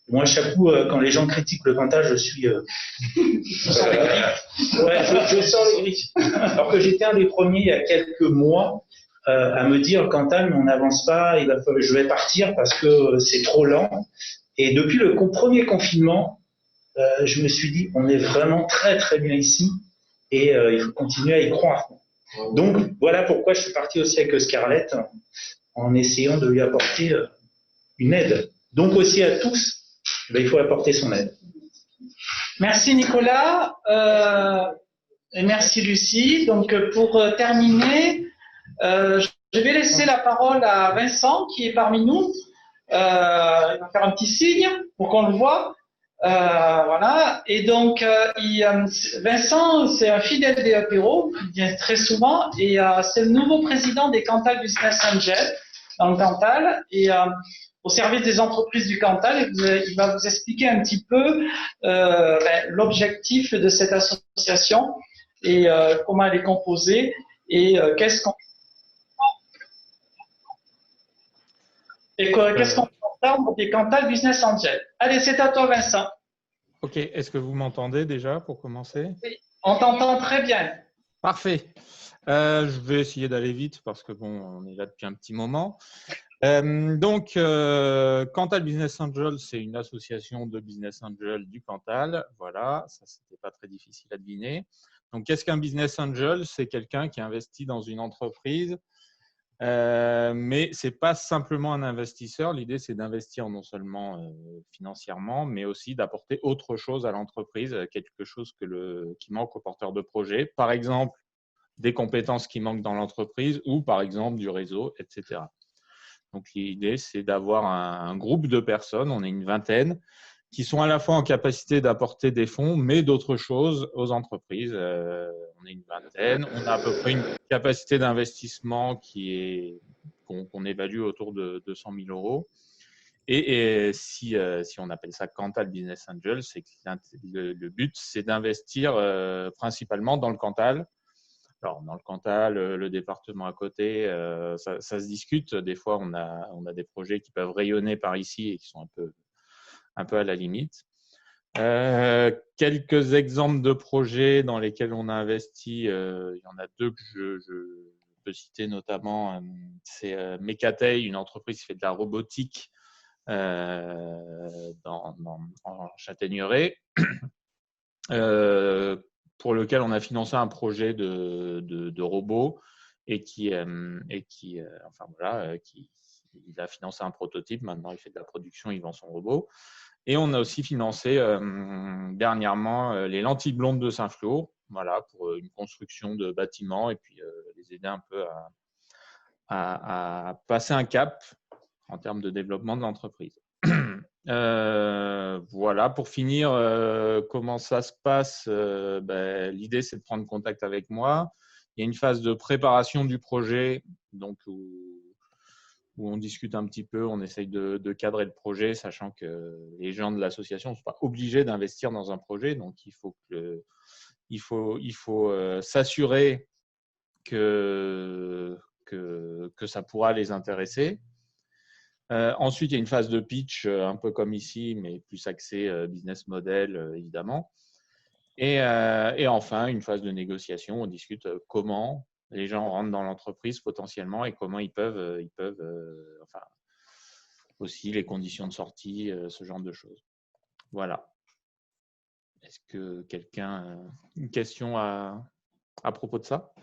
Moi, à chaque coup, quand les gens critiquent le Cantal, je suis... je sens les griffes. Ouais, je sens les griffes. Alors que j'étais un des premiers il y a quelques mois à me dire, Cantal, on n'avance pas, je vais partir parce que c'est trop lent. Et depuis le premier confinement, je me suis dit, on est vraiment très très bien ici et il faut continuer à y croire. Donc, voilà pourquoi je suis parti aussi avec Scarlett en essayant de lui apporter une aide. Donc aussi à tous, il faut apporter son aide. Merci Nicolas et merci Lucie. Donc pour terminer, je vais laisser la parole à Vincent qui est parmi nous. Il va faire un petit signe pour qu'on le voit. Voilà. Et donc Vincent, c'est un fidèle des apéros, il vient très souvent et c'est le nouveau président des Cantal Business Angels dans le Cantal et au service des entreprises du Cantal. Il va vous expliquer un petit peu l'objectif de cette association et comment elle est composée et qu'est-ce qu'on peut entendre des Cantal Business Angels. Allez, c'est à toi, Vincent. Ok, est-ce que vous m'entendez déjà pour commencer? Oui, on t'entend très bien. Parfait. Je vais essayer d'aller vite parce que bon, on est là depuis un petit moment. Donc, Cantal Business Angel, c'est une association de business angel du Cantal. Voilà, ça, c'était pas très difficile à deviner. Donc, qu'est-ce qu'un business angel? C'est quelqu'un qui investit dans une entreprise, mais c'est pas simplement un investisseur. L'idée, c'est d'investir non seulement financièrement, mais aussi d'apporter autre chose à l'entreprise, quelque chose qui manque aux porteurs de projet. Par exemple, des compétences qui manquent dans l'entreprise ou, par exemple, du réseau, etc. Donc, l'idée, c'est d'avoir un groupe de personnes, on est une vingtaine, qui sont à la fois en capacité d'apporter des fonds, mais d'autres choses aux entreprises. On est une vingtaine, on a à peu près une capacité d'investissement qu'on évalue autour de 200 000 euros. Et si on appelle ça Cantal Business Angel, c'est que le but, c'est d'investir principalement dans le Cantal. Alors, dans le Cantal, le département à côté, ça se discute. Des fois, on a des projets qui peuvent rayonner par ici et qui sont un peu à la limite. Quelques exemples de projets dans lesquels on a investi. Il y en a deux que je peux citer notamment. C'est Mecatei, une entreprise qui fait de la robotique en Châtaigneraie. Pour lequel on a financé un projet de robot et il a financé un prototype. Maintenant, il fait de la production, il vend son robot. Et on a aussi financé dernièrement les lentilles blondes de Saint-Flour, voilà, pour une construction de bâtiments et puis les aider un peu à passer un cap en termes de développement de l'entreprise. Voilà, pour finir, comment ça se passe, l'idée, c'est de prendre contact avec moi. Il y a une phase de préparation du projet, donc où on discute un petit peu, on essaye de cadrer le projet, sachant que les gens de l'association ne sont pas obligés d'investir dans un projet. Donc, il faut s'assurer que ça pourra les intéresser. Ensuite, il y a une phase de pitch, un peu comme ici, mais plus axée business model, évidemment. Et enfin, une phase de négociation, on discute comment les gens rentrent dans l'entreprise potentiellement et comment ils peuvent enfin, aussi les conditions de sortie, ce genre de choses. Voilà. Est-ce que quelqu'un a une question à propos de ça?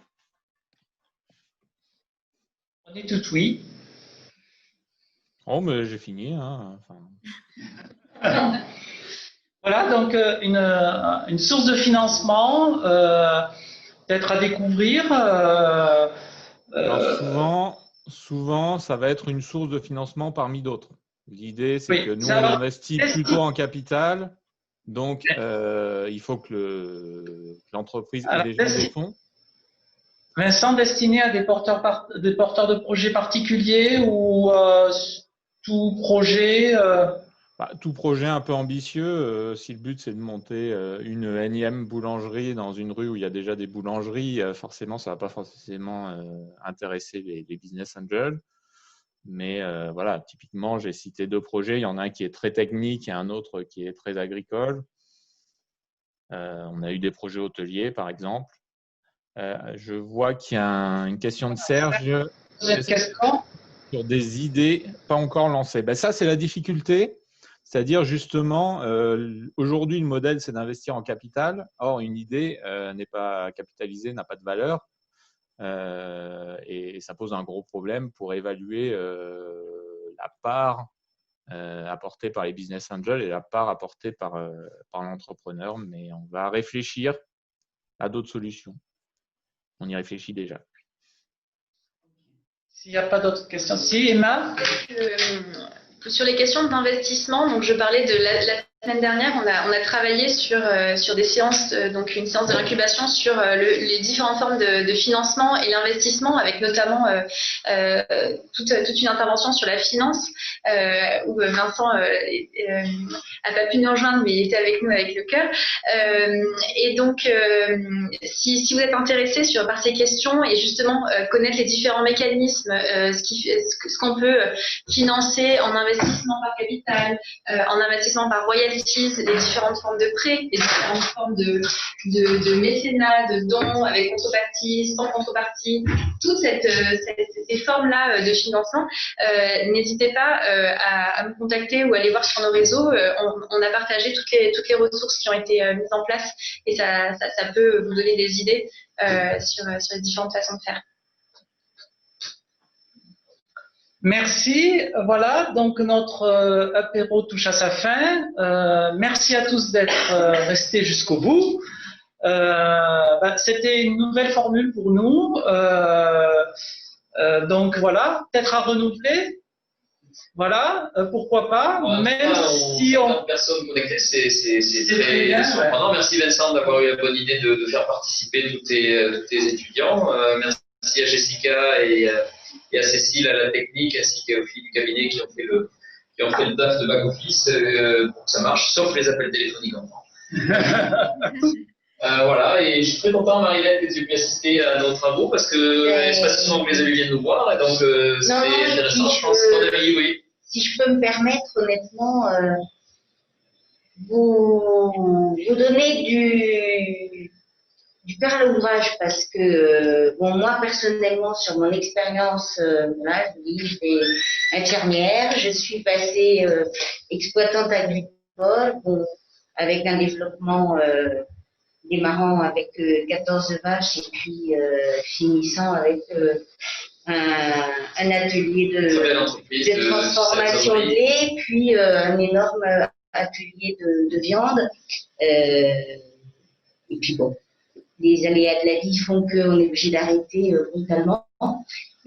On dit tout oui. Oh, mais j'ai fini. Hein. Enfin... Voilà, donc une source de financement, peut-être à découvrir. Alors souvent, ça va être une source de financement parmi d'autres. L'idée, c'est que nous, on investit plutôt en capital. Donc, il faut que l'entreprise ait déjà des fonds. Vincent, destiné à des porteurs de projets particuliers ou tout projet tout projet un peu ambitieux, si le but c'est de monter une énième boulangerie dans une rue où il y a déjà des boulangeries, forcément ça ne va pas forcément intéresser les business angels. Mais voilà, typiquement, j'ai cité 2 projets. Il y en a un qui est très technique et un autre qui est très agricole. On a eu des projets hôteliers, par exemple. Je vois qu'il y a une question de Serge sur des idées pas encore lancées. Ça, c'est la difficulté. C'est-à-dire, justement, aujourd'hui, le modèle, c'est d'investir en capital. Or, une idée n'est pas capitalisée, n'a pas de valeur. Et ça pose un gros problème pour évaluer la part apportée par les business angels et la part apportée par l'entrepreneur. Mais on va réfléchir à d'autres solutions. On y réfléchit déjà. S'il n'y a pas d'autres questions. Si, Emma? Sur les questions d'investissement, donc je parlais de la semaine dernière, on a travaillé sur des séances, donc une séance de l'incubation sur les différentes formes de financement et l'investissement, avec notamment toute une intervention sur la finance, où Vincent a pas pu nous rejoindre, mais il était avec nous avec le cœur. Et donc, si vous êtes intéressé par ces questions et justement connaître les différents mécanismes, ce qu'on peut financer en investissement par capital, en investissement par royalties, les différentes formes de prêts, les différentes formes de mécénat, de dons avec contrepartie, sans contrepartie, toutes ces formes-là de financement, n'hésitez pas à me contacter ou à aller voir sur nos réseaux. On a partagé toutes les ressources qui ont été mises en place et ça peut vous donner des idées sur les différentes façons de faire. Merci. Voilà, donc notre apéro touche à sa fin. Merci à tous d'être restés jusqu'au bout. C'était une nouvelle formule pour nous. Donc voilà, peut-être à renouveler. Voilà, pourquoi pas. Même si on... personnes connectées, c'est très surprenant. Merci Vincent d'avoir eu la bonne idée de faire participer tous tes étudiants. Merci à Jessica et à Cécile à la technique, ainsi qu'aux filles du cabinet qui ont fait le taf de back-office pour que ça marche, sauf les appels téléphoniques encore. Voilà, et je suis très content, Marilène, que tu aies pu assister à nos travaux parce que l'espace souvent que les élus viennent nous voir, et donc c'était intéressant, je pense. Ton avis, oui. Si je peux me permettre, honnêtement, vous donner du cœur à l'ouvrage parce que, moi, personnellement, sur mon expérience, voilà, j'étais infirmière, je suis passée exploitante agricole, avec un développement démarrant avec 14 vaches et puis finissant avec un atelier de transformation de lait, puis un énorme atelier de viande. Et puis bon, les aléas de la vie font qu'on est obligé d'arrêter brutalement.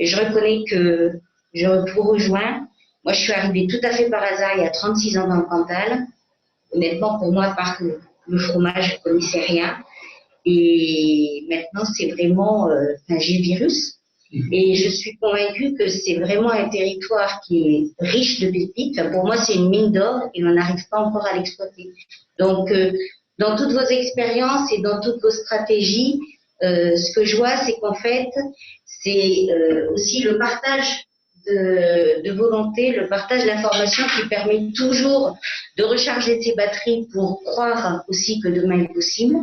Et je reconnais que je vous rejoins. Moi, je suis arrivée tout à fait par hasard il y a 36 ans dans le Cantal. Honnêtement, pour moi, à part que le fromage, je ne connaissais rien. Et maintenant, c'est vraiment un G-Virus. Et je suis convaincue que c'est vraiment un territoire qui est riche de pépites. Enfin, pour moi, c'est une mine d'or et on n'arrive pas encore à l'exploiter. Donc, dans toutes vos expériences et dans toutes vos stratégies, ce que je vois, c'est qu'en fait, c'est aussi le partage de volonté, le partage d'informations qui permet toujours de recharger ses batteries pour croire aussi que demain est possible.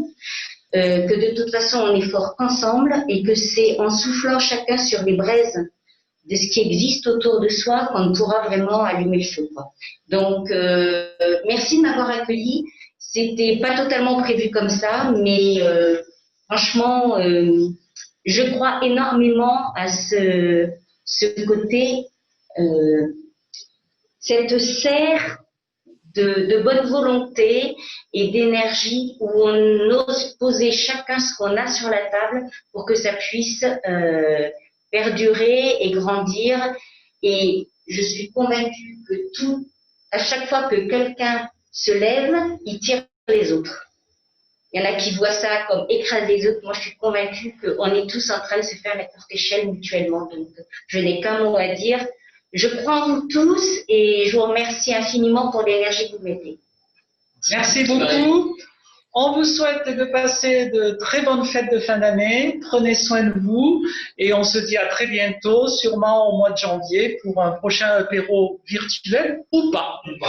Que de toute façon on est fort ensemble et que c'est en soufflant chacun sur les braises de ce qui existe autour de soi qu'on pourra vraiment allumer le feu, quoi. Donc merci de m'avoir accueilli. C'était pas totalement prévu comme ça, mais franchement je crois énormément à ce côté, cette serre de bonne volonté et d'énergie où on ose poser chacun ce qu'on a sur la table pour que ça puisse perdurer et grandir. Et je suis convaincue que à chaque fois que quelqu'un se lève, il tire les autres. Il y en a qui voient ça comme écraser les autres. Moi, je suis convaincue qu'on est tous en train de se faire la courte échelle mutuellement. Donc, je n'ai qu'un mot à dire. Je crois en vous tous et je vous remercie infiniment pour l'énergie que vous mettez. Merci beaucoup. On vous souhaite de passer de très bonnes fêtes de fin d'année. Prenez soin de vous et on se dit à très bientôt, sûrement au mois de janvier, pour un prochain apéro virtuel ou pas. Bonne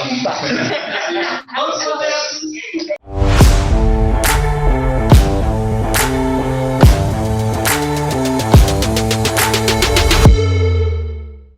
soirée à tous.